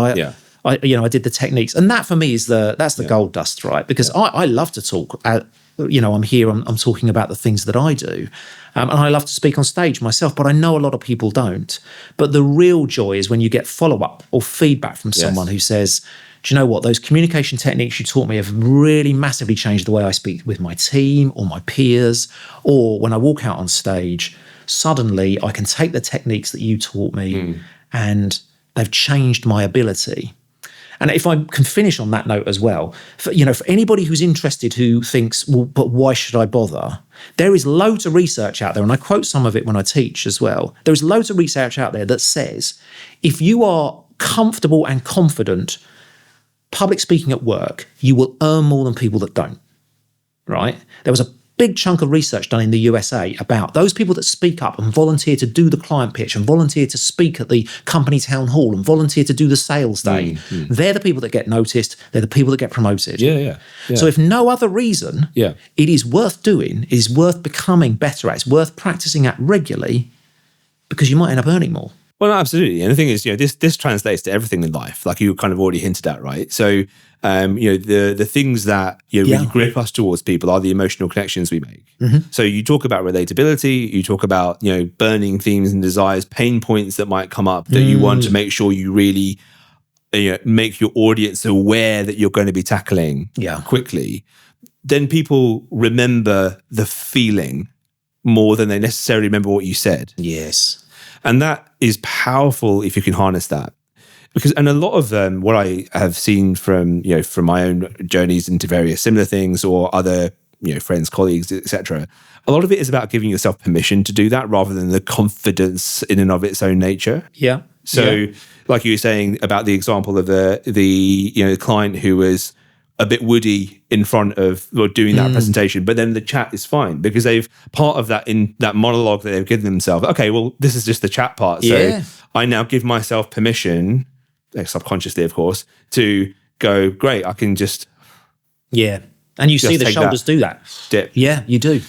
I did the techniques, and that for me is that's the gold dust, right? Because I love to talk. I'm here. I'm talking about the things that I do, and I love to speak on stage myself. But I know a lot of people don't. But the real joy is when you get follow-up or feedback from someone who says, "Do you know what? Those communication techniques you taught me have really massively changed the way I speak with my team or my peers, or when I walk out on stage, suddenly I can take the techniques that you taught me, and they've changed my ability." And if I can finish on that note as well, for anybody who's interested who thinks, well, but why should I bother? There is loads of research out there, and I quote some of it when I teach as well. There is loads of research out there that says if you are comfortable and confident public speaking at work, you will earn more than people that don't, right? There was a big chunk of research done in the USA about those people that speak up and volunteer to do the client pitch and volunteer to speak at the company town hall and volunteer to do the sales day. They're the people that get noticed. They're the people that get promoted. Yeah. So if no other reason, it is worth doing, it is worth becoming better at, it's worth practicing at regularly, because you might end up earning more. Well, no, absolutely. And the thing is, this translates to everything in life, like you kind of already hinted at, right? So, the things that really grip us towards people are the emotional connections we make. So you talk about relatability, you talk about burning themes and desires, pain points that might come up that you want to make sure you really make your audience aware that you're going to be tackling quickly. Then people remember the feeling more than they necessarily remember what you said. Yes. And that is powerful if you can harness that. And a lot of what I have seen from my own journeys into various similar things or other friends, colleagues, etc., a lot of it is about giving yourself permission to do that rather than the confidence in and of its own nature. Yeah. So, like you were saying about the example of the client who was a bit woody in front of doing that presentation, but then the chat is fine because they've part of that in that monologue that they've given themselves. Okay, well, this is just the chat part. So I now give myself permission, subconsciously, of course, to go, great, I can just... And you see the shoulders do that. Dip. Yeah, you do.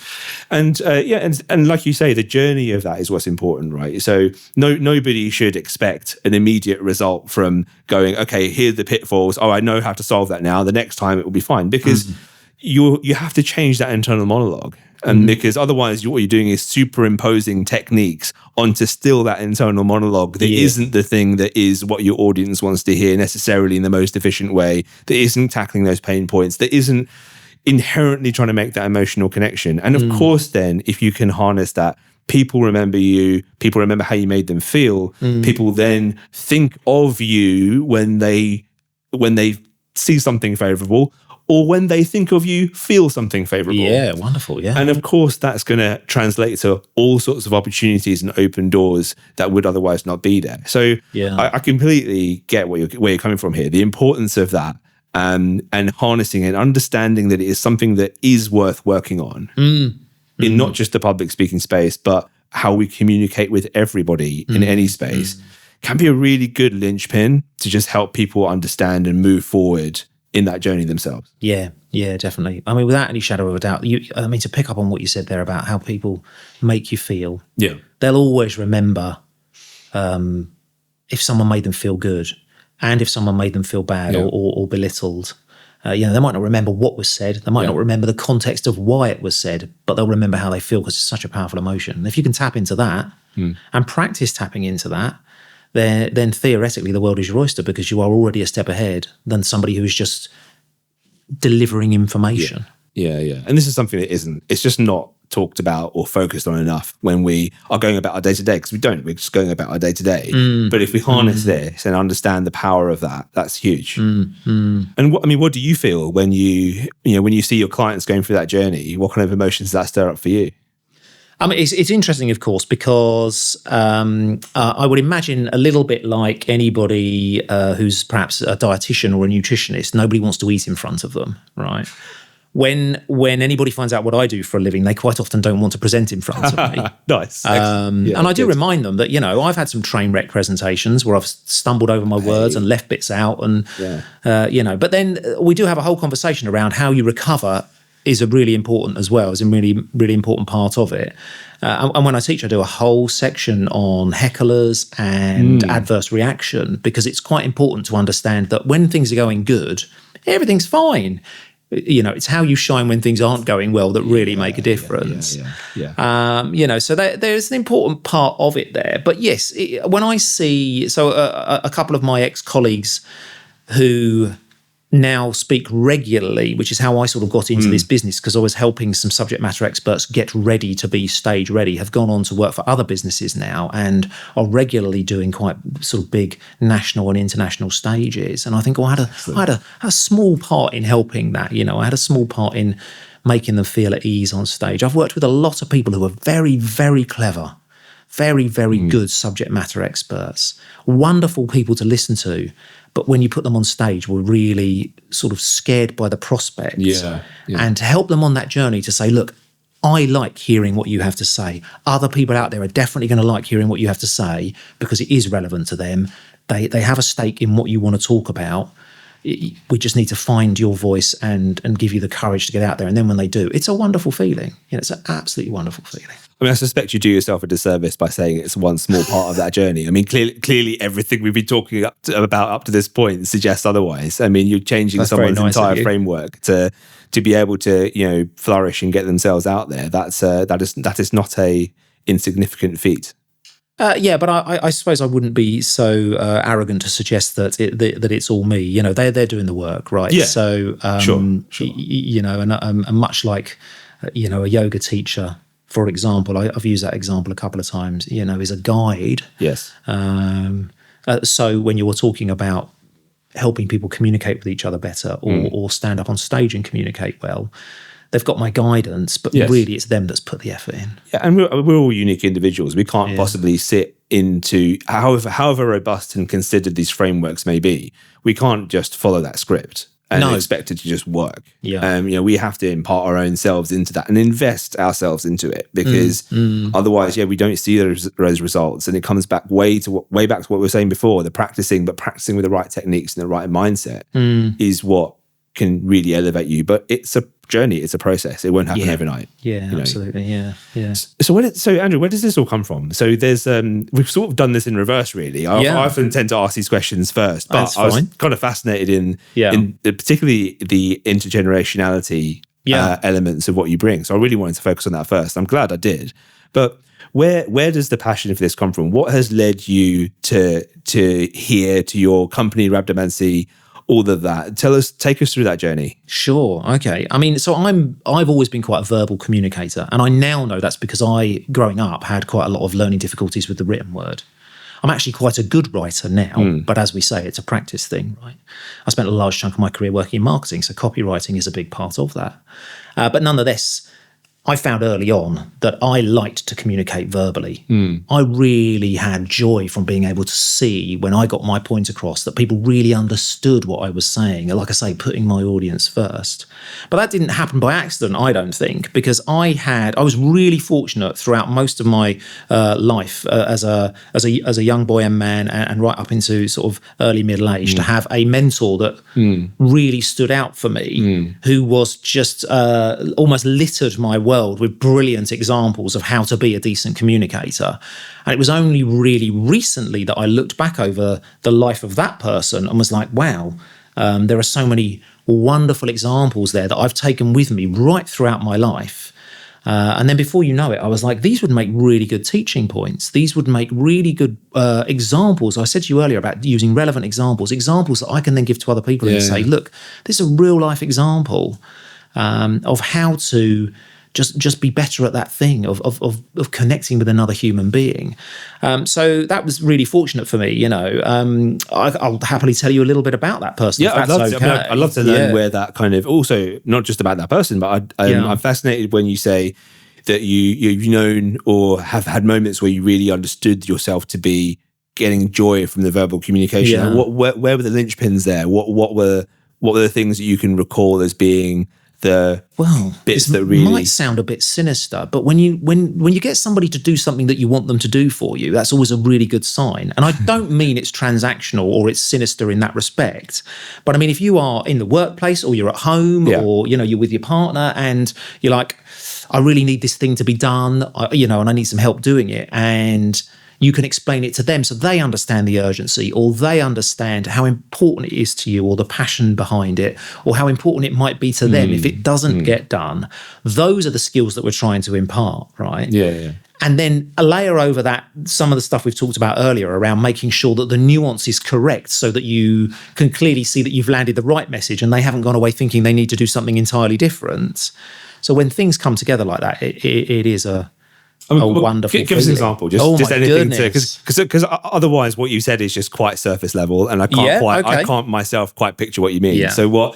And and like you say, the journey of that is what's important, right? So nobody should expect an immediate result from going, okay, here are the pitfalls. Oh, I know how to solve that now. The next time it will be fine. Because you have to change that internal monologue. And because otherwise what you're doing is superimposing techniques onto still that internal monologue that isn't the thing that is what your audience wants to hear necessarily in the most efficient way, that isn't tackling those pain points, that isn't inherently trying to make that emotional connection. And of course then, if you can harness that, people remember you, people remember how you made them feel, people then think of you when they see something favorable, or when they think of you, feel something favorable. Yeah, wonderful, yeah. And of course, that's going to translate to all sorts of opportunities and open doors that would otherwise not be there. So I completely get where you're coming from here, the importance of that. and harnessing and understanding that it is something that is worth working on in not just the public speaking space, but how we communicate with everybody in any space can be a really good linchpin to just help people understand and move forward in that journey themselves. Yeah, definitely. I mean, without any shadow of a doubt, to pick up on what you said there about how people make you feel, they'll always remember if someone made them feel good and if someone made them feel bad or belittled. They might not remember what was said. They might not remember the context of why it was said, but they'll remember how they feel because it's such a powerful emotion. And if you can tap into that and practice tapping into that, then theoretically the world is your oyster because you are already a step ahead than somebody who's just delivering information. Yeah. And this is something that it's just not talked about or focused on enough when we are going about our day-to-day, because we're just going about our day-to-day. But if we harness this and understand the power of that, that's huge. And what do you feel when you see your clients going through that journey? What kind of emotions does that stir up for you? I mean, it's interesting, of course, because I would imagine a little bit like anybody who's perhaps a dietitian or a nutritionist, nobody wants to eat in front of them, right? When anybody finds out what I do for a living, they quite often don't want to present in front of me. Nice. And I do remind them that, I've had some train wreck presentations where I've stumbled over my words and left bits out. And, but then we do have a whole conversation around how you recover is a really important as well, is a really, really important part of it. And when I teach, I do a whole section on hecklers and adverse reaction, because it's quite important to understand that when things are going good, everything's fine. It's how you shine when things aren't going well that really make a difference. So there's an important part of it there. But yes, when I see, a couple of my ex-colleagues who now speak regularly, which is how I sort of got into this business, because I was helping some subject matter experts get ready to be stage ready, have gone on to work for other businesses now and are regularly doing quite sort of big national and international stages. And I think I had a small part in helping that. I had a small part in making them feel at ease on stage. I've worked with a lot of people who are very, very clever, very, very good subject matter experts, wonderful people to listen to. But when you put them on stage, we're really sort of scared by the prospect. And to help them on that journey to say, look, I like hearing what you have to say. Other people out there are definitely going to like hearing what you have to say because it is relevant to them. They have a stake in what you want to talk about. We just need to find your voice and give you the courage to get out there. And then when they do, it's a wonderful feeling. It's an absolutely wonderful feeling. I mean, I suspect you do yourself a disservice by saying it's one small part of that journey. I mean, clearly everything we've been talking about up to this point suggests otherwise. I mean, you're changing someone's entire framework to be able to, flourish and get themselves out there. That is not a insignificant feat. But I suppose I wouldn't be so arrogant to suggest that it's all me. They're doing the work, right? Yeah. So, sure. And much like, a yoga teacher, for example, I've used that example a couple of times, is a guide. Yes. So when you're talking about helping people communicate with each other better or stand up on stage and communicate well, they've got my guidance, but really it's them that's put the effort in. Yeah, and we're all unique individuals. We can't possibly sit into, however robust and considered these frameworks may be, we can't just follow that script and expect it to just work. We have to impart our own selves into that and invest ourselves into it, because otherwise, we don't see those results, and it comes back way back to what we were saying before. The practicing with the right techniques and the right mindset is what can really elevate you. But it's a journey, it's a process. It won't happen overnight. Absolutely. So Andrew, where does this all come from? So there's we've sort of done this in reverse, really. I often tend to ask these questions first, but I was kind of fascinated in particularly the intergenerationality elements of what you bring. So I really wanted to focus on that first. I'm glad I did. But where does the passion for this come from? What has led you to your company, Rabdomancy, all of that? Take us through that journey. Sure. Okay. I mean, so I've always been quite a verbal communicator, and I now know that's because I, growing up, had quite a lot of learning difficulties with the written word. I'm actually quite a good writer now, but as we say, it's a practice thing, right? I spent a large chunk of my career working in marketing, so copywriting is a big part of that. But nonetheless, I found early on that I liked to communicate verbally. I really had joy from being able to see when I got my point across that people really understood what I was saying. Like I say, putting my audience first. But that didn't happen by accident, I don't think, because I was really fortunate throughout most of my life as a young boy and man, and right up into sort of early middle age, to have a mentor that really stood out for me, who was just almost littered my world with brilliant examples of how to be a decent communicator. And it was only really recently that I looked back over the life of that person and was like, wow, there are so many wonderful examples there that I've taken with me right throughout my life. And then before you know it, I was like, these would make really good teaching points. These would make really good examples. I said to you earlier about using relevant examples that I can then give to other people and say, look, this is a real life example of how to just be better at that thing of connecting with another human being. So that was really fortunate for me. I'll happily tell you a little bit about that person. Yeah, I'd love to learn where that kind of, also not just about that person, but I'm fascinated when you say that you've known or have had moments where you really understood yourself to be getting joy from the verbal communication. Yeah. Where were the linchpins there? What were the things that you can recall as being the bits that really might sound a bit sinister, but when you get somebody to do something that you want them to do for you, that's always a really good sign. And I don't mean it's transactional or it's sinister in that respect, but I mean if you are in the workplace or you're at home or you're with your partner and you're like, I really need this thing to be done, and I need some help doing it, and you can explain it to them so they understand the urgency, or they understand how important it is to you, or the passion behind it, or how important it might be to them if it doesn't get done. Those are the skills that we're trying to impart, right? Yeah. And then a layer over that, some of the stuff we've talked about earlier around making sure that the nuance is correct so that you can clearly see that you've landed the right message and they haven't gone away thinking they need to do something entirely different. So when things come together like that, it is a wonderful. Give us an example, just anything, because otherwise, what you said is just quite surface level, and I can't myself quite picture what you mean. Yeah. So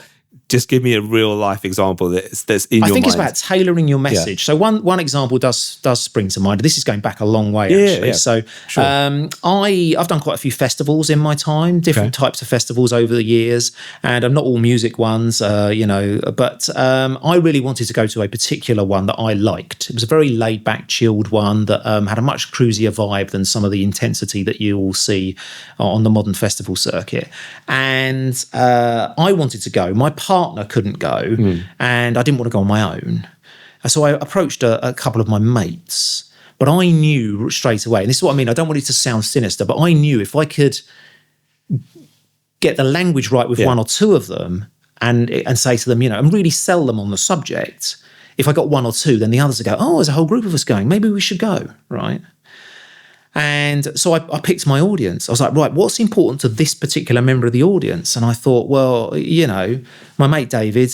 just give me a real life example that's in your mind. I think it's about tailoring your message. So one example does spring to mind. This is going back a long way, actually. So sure. I've done quite a few festivals in my time, different types of festivals over the years, and not all music ones, but I really wanted to go to a particular one that I liked. It was a very laid back, chilled one that had a much cruisier vibe than some of the intensity that you will see on the modern festival circuit. And I wanted to go. My partner couldn't go, and I didn't want to go on my own. So I approached a couple of my mates, but I knew straight away, and this is what I mean, I don't want it to sound sinister, but I knew if I could get the language right with one or two of them and say to them, and really sell them on the subject, if I got one or two, then the others would go, oh, there's a whole group of us going, maybe we should go, right? And so I picked my audience. I was like, right, what's important to this particular member of the audience? And I thought, well, my mate David,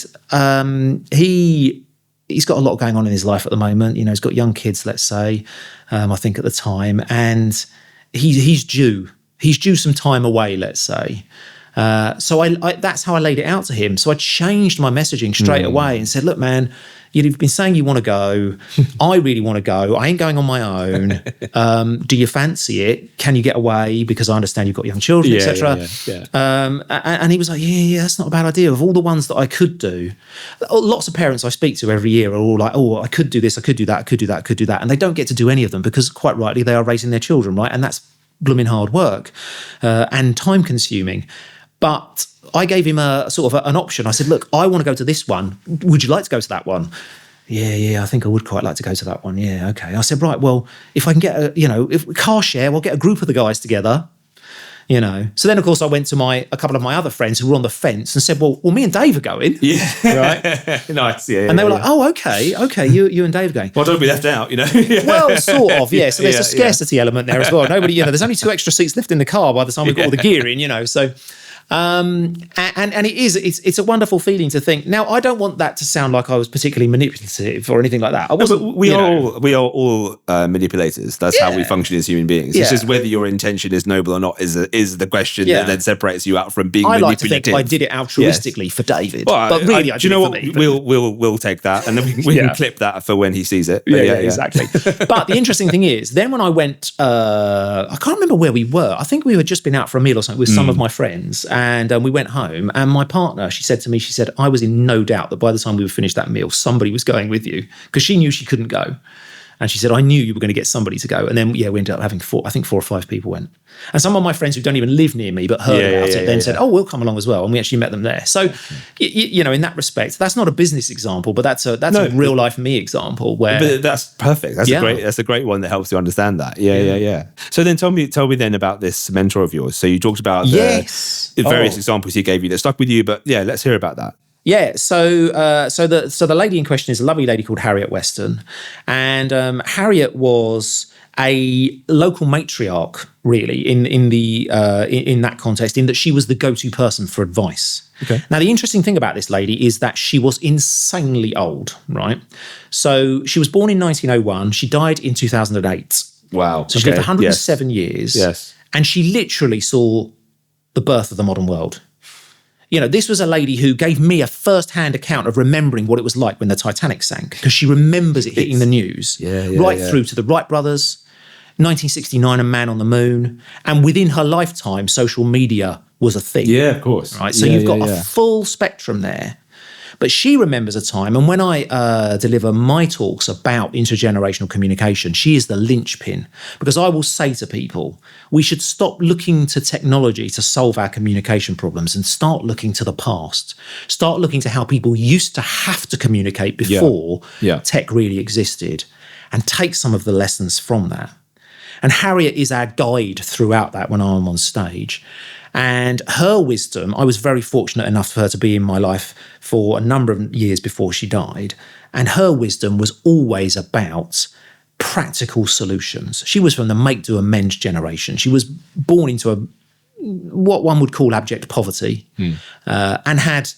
he's got a lot going on in his life at the moment. He's got young kids, let's say, I think at the time, and he's due some time away, let's say. So I that's how I laid it out to him. So I changed my messaging straight away and said, look, man, you've been saying you want to go. I really want to go. I ain't going on my own. Do you fancy it? Can you get away? Because I understand you've got young children, etc. And he was like, yeah, that's not a bad idea. Of all the ones that I could do, lots of parents I speak to every year are all like, oh, I could do this, I could do that, I could do that, I could do that. And they don't get to do any of them because quite rightly, they are raising their children, right? And that's blooming hard work and time consuming. But I gave him a sort of an option. I said, look, I want to go to this one. Would you like to go to that one? Yeah, I think I would quite like to go to that one. Yeah, okay. I said, right, well, if I can get if car share, we'll get a group of the guys together, So then, of course, I went to a couple of my other friends who were on the fence and said, well, me and Dave are going. Yeah. Right? Nice, yeah. And they were like, oh, okay, you and Dave are going. Well, don't be left out, Well, sort of, yeah. So there's a scarcity element there as well. Nobody, there's only 2 extra seats left in the car by the time we've got all the gear in, So And it's a wonderful feeling to think. Now, I don't want that to sound like I was particularly manipulative or anything like that. I wasn't. But we are all manipulators. That's how we function as human beings. It's just whether your intention is noble or not is the question that then separates you out from being manipulative. I like to think I did it altruistically for David, but really, I did it for me. We'll take that, and then we can clip that for when he sees it. Exactly. But the interesting thing is, then when I went, I can't remember where we were. I think we had just been out for a meal or something with some of my friends, and we went home. And my partner, she said to me, I was in no doubt that by the time we would finish that meal, somebody was going with you, because she knew she couldn't go. And she said, I knew you were going to get somebody to go. And then, we ended up having 4 or 5 people went. And some of my friends who don't even live near me but heard about it then said, we'll come along as well. And we actually met them there. So, in that respect, that's not a business example, but that's a real life me example where. But that's perfect. That's a great one that helps you understand that. Yeah. So then tell me then about this mentor of yours. So you talked about the various examples he gave you that stuck with you, but let's hear about that. Yeah, so the lady in question is a lovely lady called Harriet Weston, and Harriet was a local matriarch, really, in that context, in that she was the go-to person for advice. Okay. Now, the interesting thing about this lady is that she was insanely old, right? So she was born in 1901. She died in 2008. Wow. So she lived 107 years. Yes. And she literally saw the birth of the modern world. This was a lady who gave me a first-hand account of remembering what it was like when the Titanic sank, because she remembers it hitting the news, through to the Wright brothers, 1969, a man on the moon, and within her lifetime, social media was a thing. Yeah, of course. Right, so you've got a full spectrum there. But she remembers a time, and when I deliver my talks about intergenerational communication, she is the linchpin, because I will say to people, we should stop looking to technology to solve our communication problems and start looking to the past. Start looking to how people used to have to communicate before tech really existed, and take some of the lessons from that. And Harriet is our guide throughout that when I'm on stage. And her wisdom, I was very fortunate enough for her to be in my life for a number of years before she died. And her wisdom was always about practical solutions. She was from the make, do, amend generation. She was born into what one would call abject poverty, and had,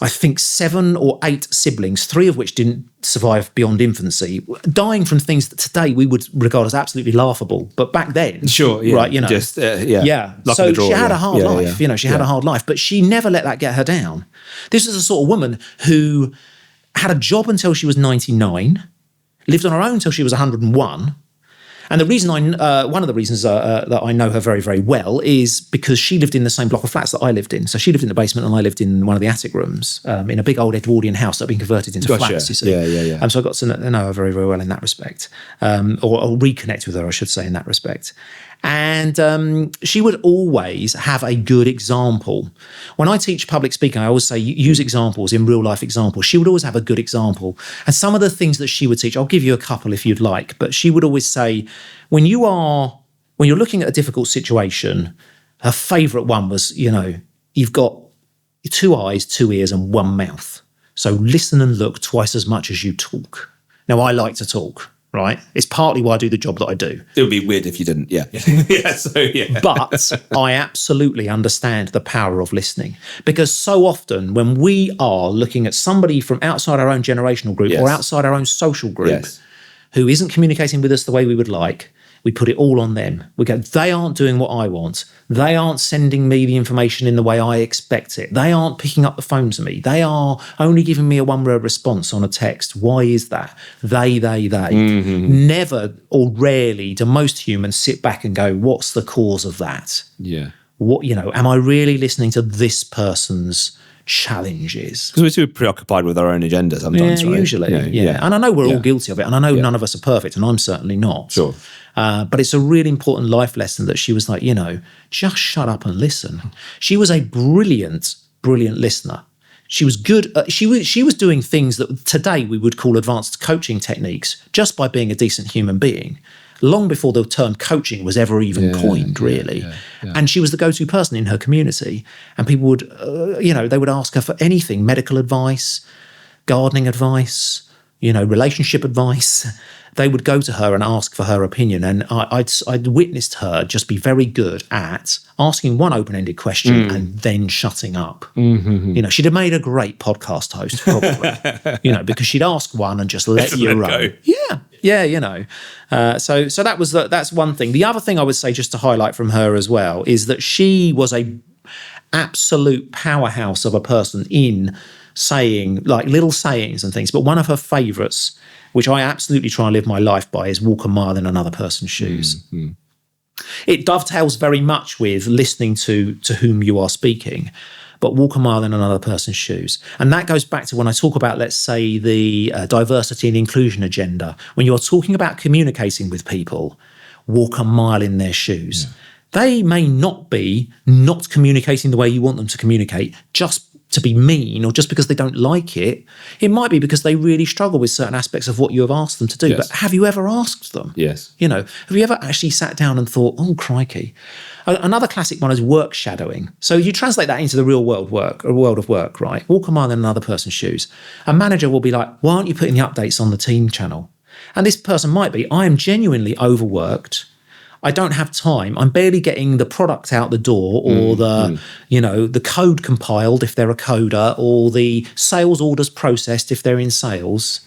I think, 7 or 8 siblings, 3 of which didn't survive beyond infancy, dying from things that today we would regard as absolutely laughable. But back then, right, just so she had a hard life. She had a hard life, but she never let that get her down. This is a sort of woman who had a job until she was 99, lived on her own until she was 101. And the reason one of the reasons that I know her very, very well is because she lived in the same block of flats that I lived in. So she lived in the basement and I lived in one of the attic rooms in a big old Edwardian house that had been converted into flats, you see. Yeah. So I got to know her very, very well in that respect, or reconnect with her, I should say, in that respect. And she would always have a good example. When I teach public speaking, I always say use examples, in real life examples. She would always have a good example. And some of the things that she would teach, I'll give you a couple if you'd like, but she would always say, when you're looking at a difficult situation, her favourite one was, you've got 2 eyes, 2 ears and 1 mouth. So listen and look twice as much as you talk. Now, I like to talk. Right, it's partly why I do the job that I do. It would be weird if you didn't. But I absolutely understand the power of listening, because so often when we are looking at somebody from outside our own generational group or outside our own social group who isn't communicating with us the way we would like, we put it all on them. We go, they aren't doing what I want. They aren't sending me the information in the way I expect it. They aren't picking up the phone to me. They are only giving me a 1-word response on a text. Why is that? They. Mm-hmm. Never or rarely do most humans sit back and go, what's the cause of that? Yeah. What, am I really listening to this person's challenges? Because we're too preoccupied with our own agenda sometimes, right? Usually. And I know we're all guilty of it, and I know none of us are perfect, and I'm certainly not. Sure. But it's a really important life lesson that she was like, just shut up and listen. She was a brilliant listener. She was good. She was doing things that today we would call advanced coaching techniques just by being a decent human being, long before the term coaching was ever even coined, really. And she was the go-to person in her community. And people would, they would ask her for anything, medical advice, gardening advice, relationship advice, they would go to her and ask for her opinion. And I'd witnessed her just be very good at asking one open-ended question and then shutting up. Mm-hmm. She'd have made a great podcast host, probably, because she'd ask one and just let you run. Yeah. So that's one thing. The other thing I would say, just to highlight from her as well, is that she was a absolute powerhouse of a person in saying, like, little sayings and things. But one of her favourites, which I absolutely try and live my life by, is walk a mile in another person's shoes. Mm-hmm. It dovetails very much with listening to whom you are speaking, but walk a mile in another person's shoes. And that goes back to when I talk about, let's say, the diversity and inclusion agenda. When you're talking about communicating with people, walk a mile in their shoes. Yeah. They may not be not communicating the way you want them to communicate just to be mean, or just because they don't like it. It might be because they really struggle with certain aspects of what you have asked them to do. Yes. But have you ever asked them? Yes. Have you ever actually sat down and thought, oh, crikey? Another classic one is work shadowing. So you translate that into the real world of work, right? Walk a mile in another person's shoes. A manager will be like, why aren't you putting the updates on the team channel? And this person might be, I am genuinely overworked. I don't have time. I'm barely getting the product out the door, or the code compiled if they're a coder, or the sales orders processed if they're in sales.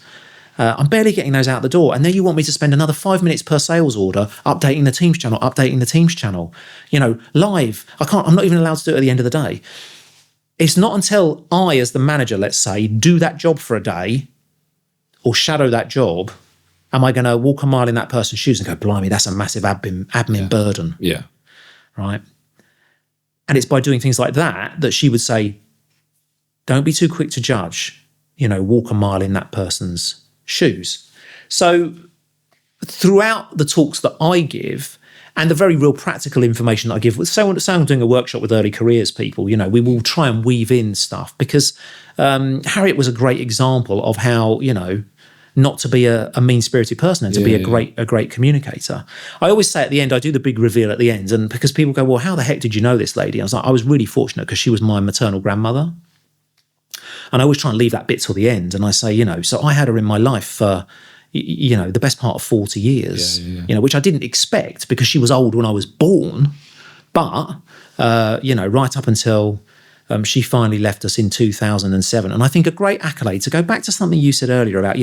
I'm barely getting those out the door. And then you want me to spend another 5 minutes per sales order updating the Teams channel, live. I'm not even allowed to do it at the end of the day. It's not until I, as the manager, let's say, do that job for a day or shadow that job, am I going to walk a mile in that person's shoes and go, blimey, that's a massive admin burden. Yeah. Right. And it's by doing things like that she would say, don't be too quick to judge, walk a mile in that person's shoes. So throughout the talks that I give, and the very real practical information that I give, say I'm doing a workshop with early careers people, we will try and weave in stuff, because Harriet was a great example of how, not to be a mean-spirited person and to be a great communicator. I always say at the end, I do the big reveal at the end, and because people go, well, how the heck did you know this lady? I was like, I was really fortunate because she was my maternal grandmother. And I always try and leave that bit till the end. And I say, so I had her in my life for, the best part of 40 years, which I didn't expect because she was old when I was born. But, right up until she finally left us in 2007. And I think a great accolade, to go back to something you said earlier about,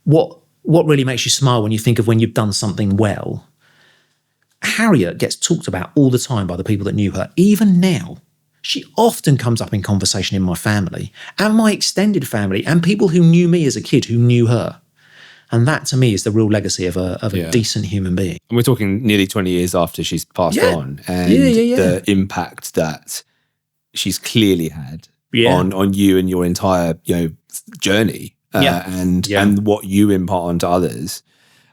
what really makes you smile when you think of when you've done something well. Harriet gets talked about all the time by the people that knew her. Even now, she often comes up in conversation in my family and my extended family and people who knew me as a kid who knew her. And that, to me, is the real legacy of a decent human being. And we're talking nearly 20 years after she's passed on. And the impact that she's clearly had on you and your entire journey and what you impart onto others.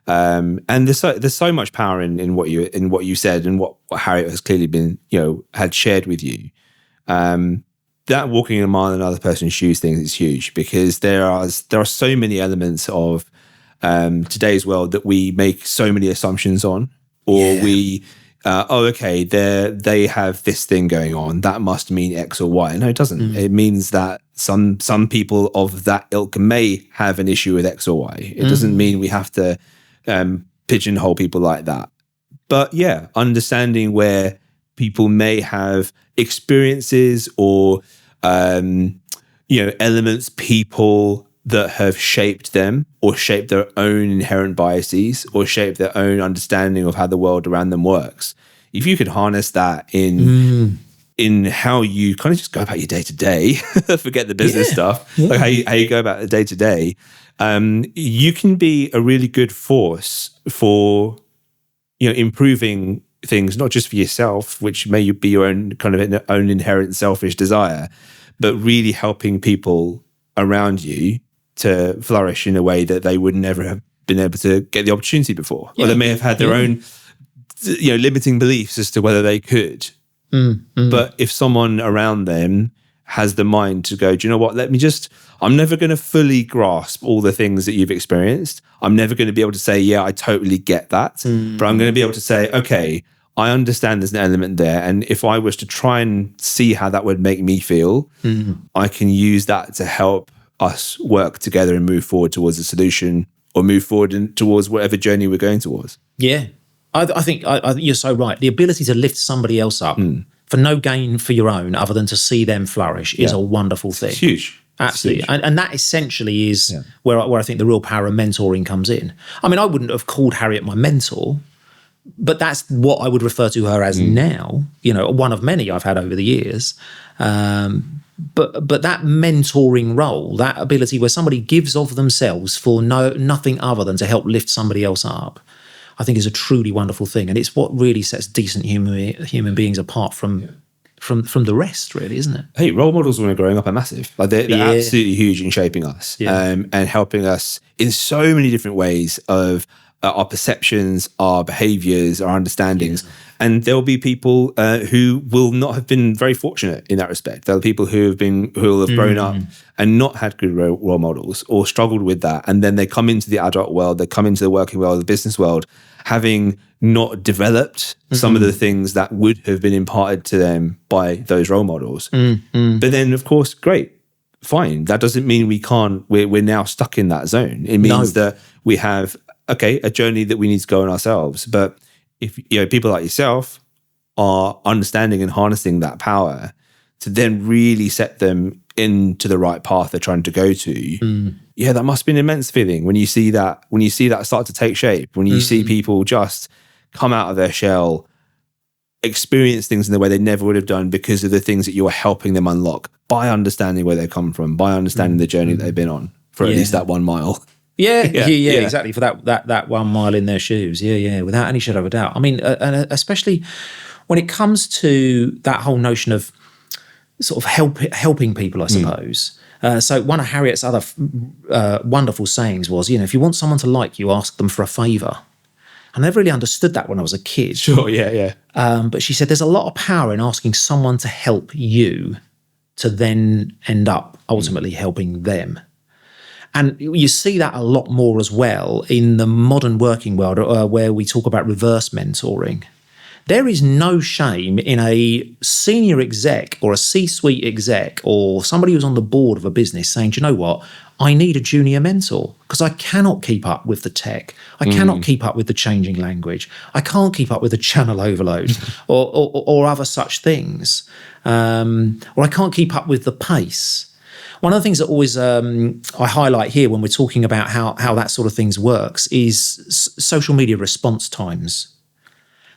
And there's so much power in what you said and what Harriet has clearly been had shared with you. That walking a mile in another person's shoes thing is huge, because there are so many elements of today's world that we make so many assumptions on, or we they have this thing going on, that must mean X or Y. No, it doesn't. It means that some people of that ilk may have an issue with X or Y. It doesn't mean we have to pigeonhole people like that. But understanding where people may have experiences or elements, people that have shaped them or shaped their own inherent biases or shaped their own understanding of how the world around them works. If you could harness that in how you kind of just go about your day to day, forget the business stuff, like how you go about the day to day, you can be a really good force for improving things, not just for yourself, which may be your own kind of own inherent selfish desire, but really helping people around you to flourish in a way that they would never have been able to get the opportunity before. Or they may have had their own limiting beliefs as to whether they could. But if someone around them has the mind to go, do you know what, I'm never going to fully grasp all the things that you've experienced. I'm never going to be able to say, I totally get that. But I'm going to be able to say, okay, I understand there's an element there. And if I was to try and see how that would make me feel, I can use that to help us work together and move forward towards a solution or move forward towards whatever journey we're going towards. Yeah. I think you're so right. The ability to lift somebody else up for no gain for your own other than to see them flourish is a wonderful thing. It's huge. Absolutely. And that essentially is where I think the real power of mentoring comes in. I mean, I wouldn't have called Harriet my mentor, but that's what I would refer to her as now, one of many I've had over the years. But that mentoring role, that ability where somebody gives of themselves for nothing other than to help lift somebody else up, I think is a truly wonderful thing. And it's what really sets decent human beings apart from the rest, really, isn't it? Hey, role models when we're growing up are massive. Like they're absolutely huge in shaping us and helping us in so many different ways of our perceptions, our behaviors, our understandings. Yeah. And there'll be people who will not have been very fortunate in that respect. There are people who will have grown up and not had good role models or struggled with that. And then they come into the adult world, they come into the working world, the business world, having not developed some of the things that would have been imparted to them by those role models. But then, of course, great, fine. That doesn't mean we're now stuck in that zone. It means that we have, a journey that we need to go on ourselves. But if people like yourself are understanding and harnessing that power to then really set them into the right path they're trying to go to, that must be an immense feeling when you see that start to take shape, when you see people just come out of their shell, experience things in the way they never would have done because of the things that you are helping them unlock by understanding where they come from, by understanding the journey that they've been on for at least that 1 mile. Yeah, exactly. For that 1 mile in their shoes. Yeah, without any shadow of a doubt. I mean, and especially when it comes to that whole notion of sort of helping people, I suppose. So one of Harriet's other wonderful sayings was, if you want someone to like you, ask them for a favour. I never really understood that when I was a kid. Sure, yeah. But she said there's a lot of power in asking someone to help you to then end up ultimately helping them. And you see that a lot more as well in the modern working world where we talk about reverse mentoring. There is no shame in a senior exec or a C-suite exec or somebody who's on the board of a business saying, do you know what? I need a junior mentor because I cannot keep up with the tech. I cannot keep up with the changing language. I can't keep up with the channel overload or other such things. Or I can't keep up with the pace. One of the things that always I highlight here when we're talking about how that sort of things works is social media response times.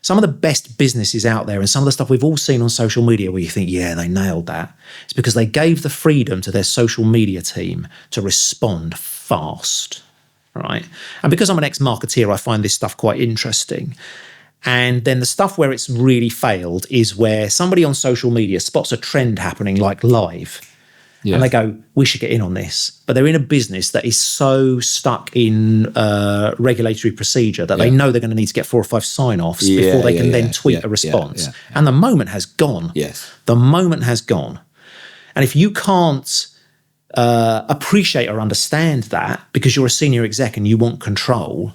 Some of the best businesses out there and some of the stuff we've all seen on social media where you think, yeah, they nailed that. It's because they gave the freedom to their social media team to respond fast, right? And because I'm an ex-marketeer, I find this stuff quite interesting. And then the stuff where it's really failed is where somebody on social media spots a trend happening like live. Yes. And they go, we should get in on this. But they're in a business that is so stuck in regulatory procedure that they know they're going to need to get 4 or 5 sign-offs before they can then tweet a response. And the moment has gone. Yes. The moment has gone. And if you can't appreciate or understand that because you're a senior exec and you want control,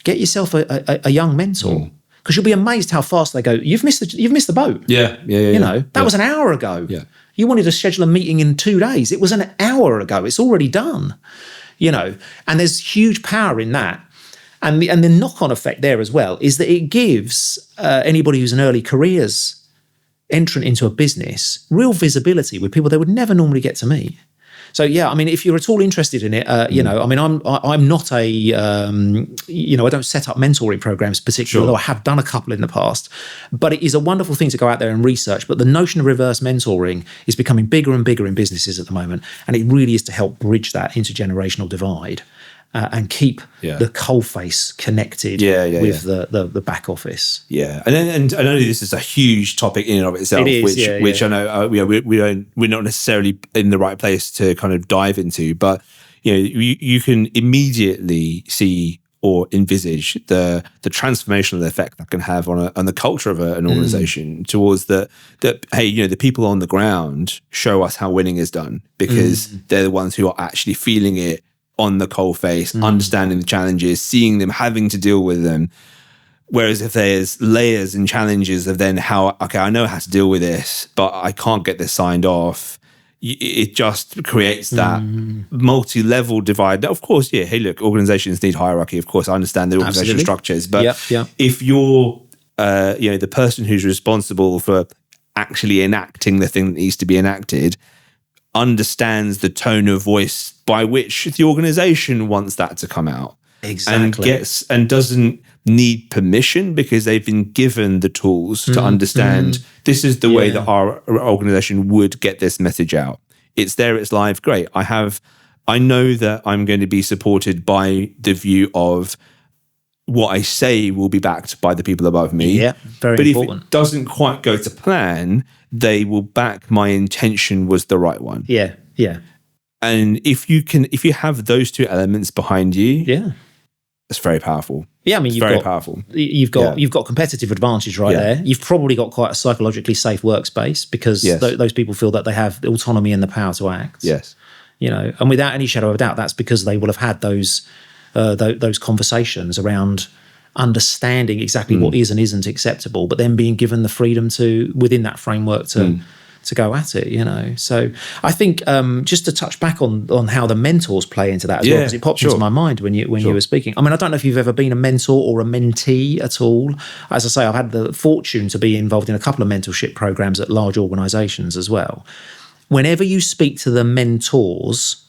get yourself a young mentor. Because you'll be amazed how fast they go, you've missed the boat. Yeah. That was an hour ago. Yeah. You wanted to schedule a meeting in 2 days. It was an hour ago. It's already done, and there's huge power in that. And the knock-on effect there as well is that it gives anybody who's an early careers entrant into a business real visibility with people they would never normally get to meet. So yeah, I mean, if you're at all interested in it, I mean, I'm not a, I don't set up mentoring programs particularly, although I have done a couple in the past. But it is a wonderful thing to go out there and research. But the notion of reverse mentoring is becoming bigger and bigger in businesses at the moment, and it really is to help bridge that intergenerational divide. And keep the coalface connected with the back office. Yeah, and I know this is a huge topic in and of itself, which I know we're not necessarily in the right place to kind of dive into, but you can immediately see or envisage the transformational effect that can have on the culture of an organization towards that hey, the people on the ground show us how winning is done because they're the ones who are actually feeling it on the coalface, understanding the challenges, seeing them, having to deal with them. Whereas if there's layers and challenges of then I know how to deal with this, but I can't get this signed off. it just creates that multi-level divide. Of course, yeah, hey, look, organizations need hierarchy. Of course, I understand the organizational structures, but if you're, the person who's responsible for actually enacting the thing that needs to be enacted understands the tone of voice by which the organization wants that to come out. Exactly. And doesn't need permission because they've been given the tools to understand this is the way that our organization would get this message out. It's there, it's live, great. I know that I'm going to be supported by the view of what I say will be backed by the people above me. Yeah, very important. If it doesn't quite go to plan, they will back my intention was the right one. Yeah, yeah. And if you have those two elements behind you, it's very powerful. Yeah, I mean, powerful. You've got competitive advantage there. You've probably got quite a psychologically safe workspace because those people feel that they have the autonomy and the power to act. Yes, and without any shadow of a doubt, that's because they will have had those conversations around understanding exactly what is and isn't acceptable, but then being given the freedom to within that framework to go at it. So I think just to touch back on how the mentors play into that as well, because it popped into my mind when you were speaking. I mean, I don't know if you've ever been a mentor or a mentee at all. As I say, I've had the fortune to be involved in a couple of mentorship programs at large organizations as well. Whenever you speak to the mentors,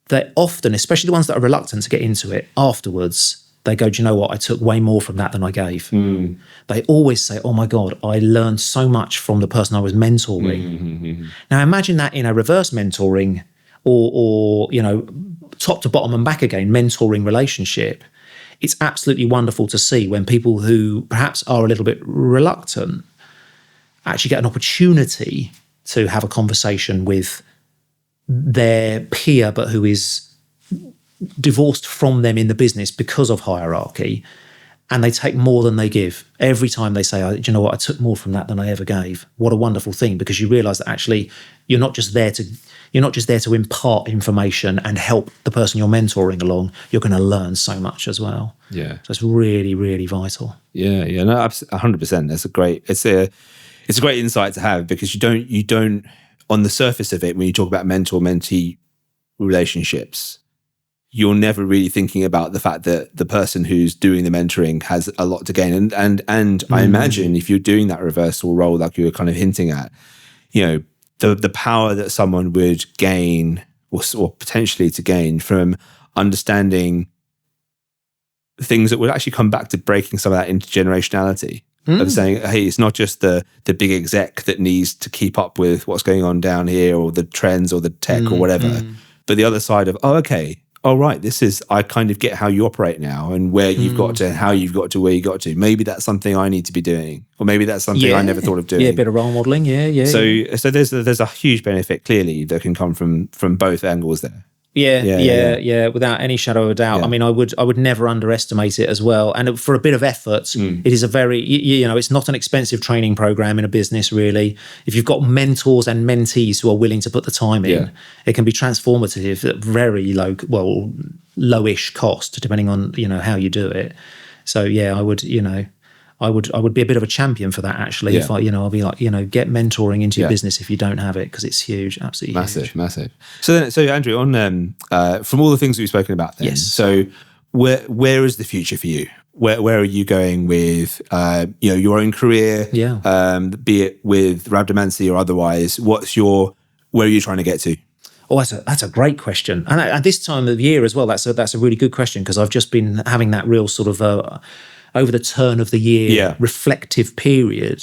they often, especially the ones that are reluctant to get into it, afterwards they go, do you know what? I took way more from that than I gave. They always say, oh my God, I learned so much from the person I was mentoring. Now imagine that in a reverse mentoring or top to bottom and back again, mentoring relationship. It's absolutely wonderful to see when people who perhaps are a little bit reluctant actually get an opportunity to have a conversation with their peer, but who is divorced from them in the business because of hierarchy, and they take more than they give. Every time they say, do you know what, I took more from that than I ever gave. What a wonderful thing, because you realise that actually you're not just there to impart information and help the person you're mentoring along. You're going to learn so much as well. Yeah. So it's really, really vital. Yeah, no, 100%. That's a great insight to have, because you don't on the surface of it, when you talk about mentor-mentee relationships, you're never really thinking about the fact that the person who's doing the mentoring has a lot to gain. And I imagine if you're doing that reversal role, like you were kind of hinting at, the power that someone would gain or potentially to gain from understanding things that would actually come back to breaking some of that intergenerationality of saying, hey, it's not just the big exec that needs to keep up with what's going on down here or the trends or the tech or whatever, but the other side of, I kind of get how you operate now and where you've got to, how you've got to, where you got to. Maybe that's something I need to be doing, or maybe that's something I never thought of doing. Yeah, a bit of role modelling. Yeah. So there's a huge benefit clearly that can come from both angles there. Yeah, without any shadow of a doubt. I mean, I would never underestimate it as well. And for a bit of effort, it is a very, it's not an expensive training program in a business, really. If you've got mentors and mentees who are willing to put the time in, it can be transformative at very lowish cost, depending on, how you do it. So I would be a bit of a champion for that, actually. If I'll be like, get mentoring into your business if you don't have it, because it's huge, absolutely massive. So Andrew, on from all the things we've spoken about, then, so where is the future for you? Where are you going with your own career? Be it with Rhabdomancy or otherwise. Where are you trying to get to? Oh, that's a great question, and at this time of year as well, that's a really good question, because I've just been having that real sort of over the turn of the year reflective period.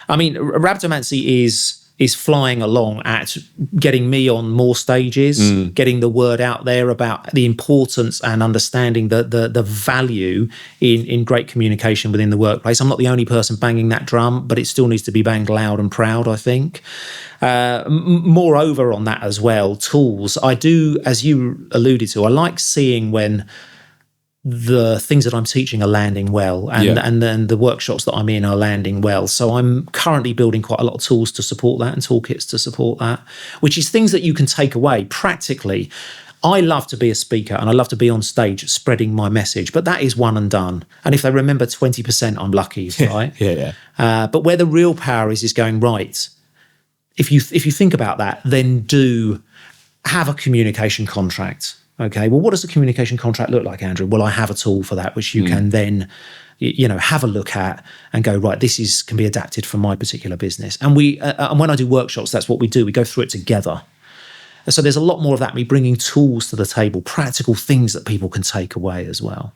I mean, Rhabdomancy is flying along at getting me on more stages, getting the word out there about the importance and understanding the value in great communication within the workplace. I'm not the only person banging that drum, but it still needs to be banged loud and proud, I think. Moreover on that as well, tools. I do, as you alluded to, I like seeing when the things that I'm teaching are landing well, and then the workshops that I'm in are landing well. So I'm currently building quite a lot of tools to support that and toolkits to support that, which is things that you can take away practically. I love to be a speaker and I love to be on stage spreading my message, but that is one and done. And if they remember 20%, I'm lucky, right? Yeah. But where the real power is going, right, if you think about that, then do have a communication contract. Okay, well, what does a communication contract look like, Andrew? Well, I have a tool for that, which you can then, have a look at and go, right, can be adapted for my particular business. And and when I do workshops, that's what we do. We go through it together. So there's a lot more of that, me bringing tools to the table, practical things that people can take away as well.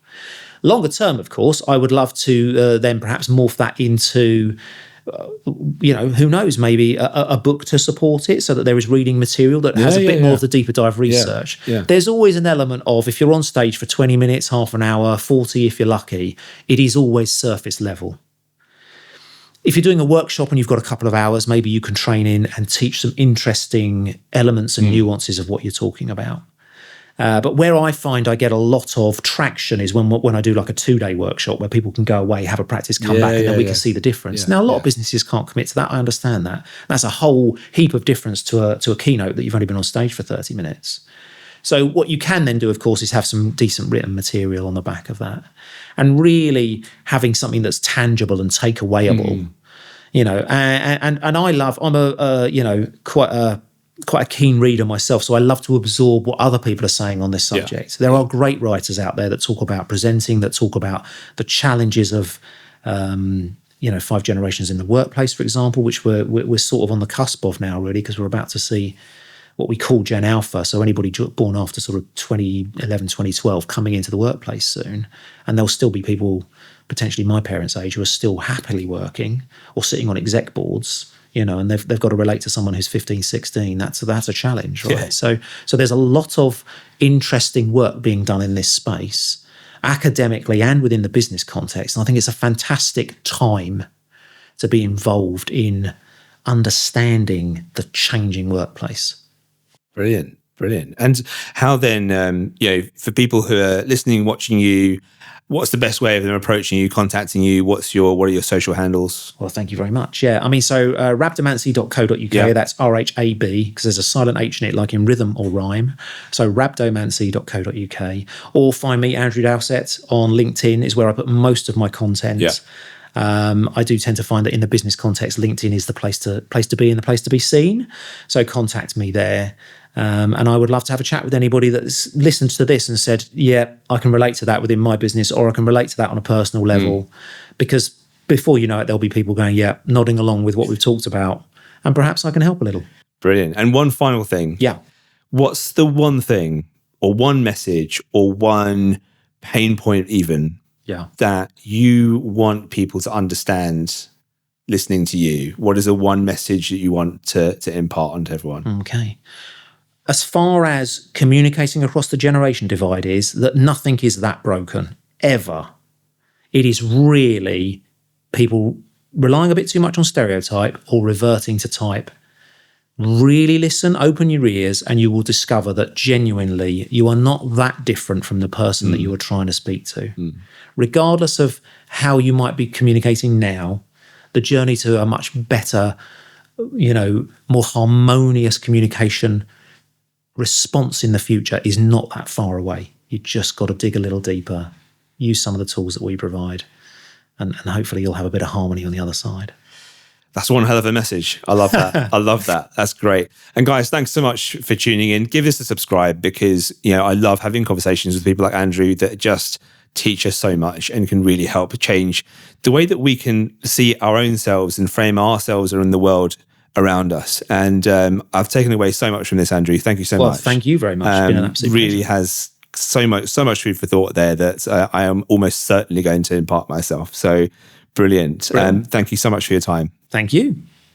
Longer term, of course, I would love to then perhaps morph that into, who knows, maybe a book to support it, so that there is reading material that has a bit more of the deeper dive research. Yeah. There's always an element of, if you're on stage for 20 minutes, half an hour, 40 if you're lucky, it is always surface level. If you're doing a workshop and you've got a couple of hours, maybe you can train in and teach some interesting elements and nuances of what you're talking about. But where I find I get a lot of traction is when I do like a 2-day workshop where people can go away, have a practice, come back, and then we can see the difference. Now, a lot of businesses can't commit to that. I understand that. That's a whole heap of difference to a keynote that you've only been on stage for 30 minutes. So what you can then do, of course, is have some decent written material on the back of that, and really having something that's tangible and takeawayable. And I love. I'm quite a keen reader myself, so I love to absorb what other people are saying on this subject. There are great writers out there that talk about presenting, that talk about the challenges of 5 generations in the workplace, for example, which we're sort of on the cusp of now, really, because we're about to see what we call Gen Alpha, so anybody born after sort of 2011, 2012 coming into the workplace soon. And there'll still be people, potentially my parents' age, who are still happily working or sitting on exec boards, and they've got to relate to someone who's 15, 16. That's a challenge, right? Yeah. So there's a lot of interesting work being done in this space, academically and within the business context. And I think it's a fantastic time to be involved in understanding the changing workplace. Brilliant. And how then, for people who are listening, watching you, what's the best way of them approaching you, contacting you? What are your social handles? Well, thank you very much. Yeah, I mean, so rabdomancy.co.uk, that's RHAB, because there's a silent H in it, like in rhythm or rhyme. So rabdomancy.co.uk. Or find me, Andrew Dowsett, on LinkedIn is where I put most of my content. Yeah. I do tend to find that in the business context, LinkedIn is the place to be and the place to be seen. So contact me there. And I would love to have a chat with anybody that's listened to this and said, yeah, I can relate to that within my business, or I can relate to that on a personal level. Because before you know it, there'll be people going, yeah, nodding along with what we've talked about. And perhaps I can help a little. Brilliant. And one final thing. Yeah. What's the one thing or one message or one pain point even that you want people to understand listening to you? What is the one message that you want to impart onto everyone? Okay. As far as communicating across the generation divide is, that nothing is that broken, ever. It is really people relying a bit too much on stereotype or reverting to type. Really listen, open your ears, and you will discover that genuinely you are not that different from the person that you are trying to speak to. Regardless of how you might be communicating now, the journey to a much better, more harmonious communication response in the future is not that far away. You just got to dig a little deeper, use some of the tools that we provide, and hopefully you'll have a bit of harmony on the other side. That's one hell of a message. I love that. I love that. That's great. And guys, thanks so much for tuning in. Give this a subscribe, because I love having conversations with people like Andrew that just teach us so much and can really help change the way that we can see our own selves and frame ourselves around the world around us. And I've taken away so much from this, Andrew. Thank you so much. Well, thank you very much. It's been an absolute really pleasure. Has so much food for thought there that I am almost certainly going to impart myself. So brilliant. Thank you so much for your time. Thank you.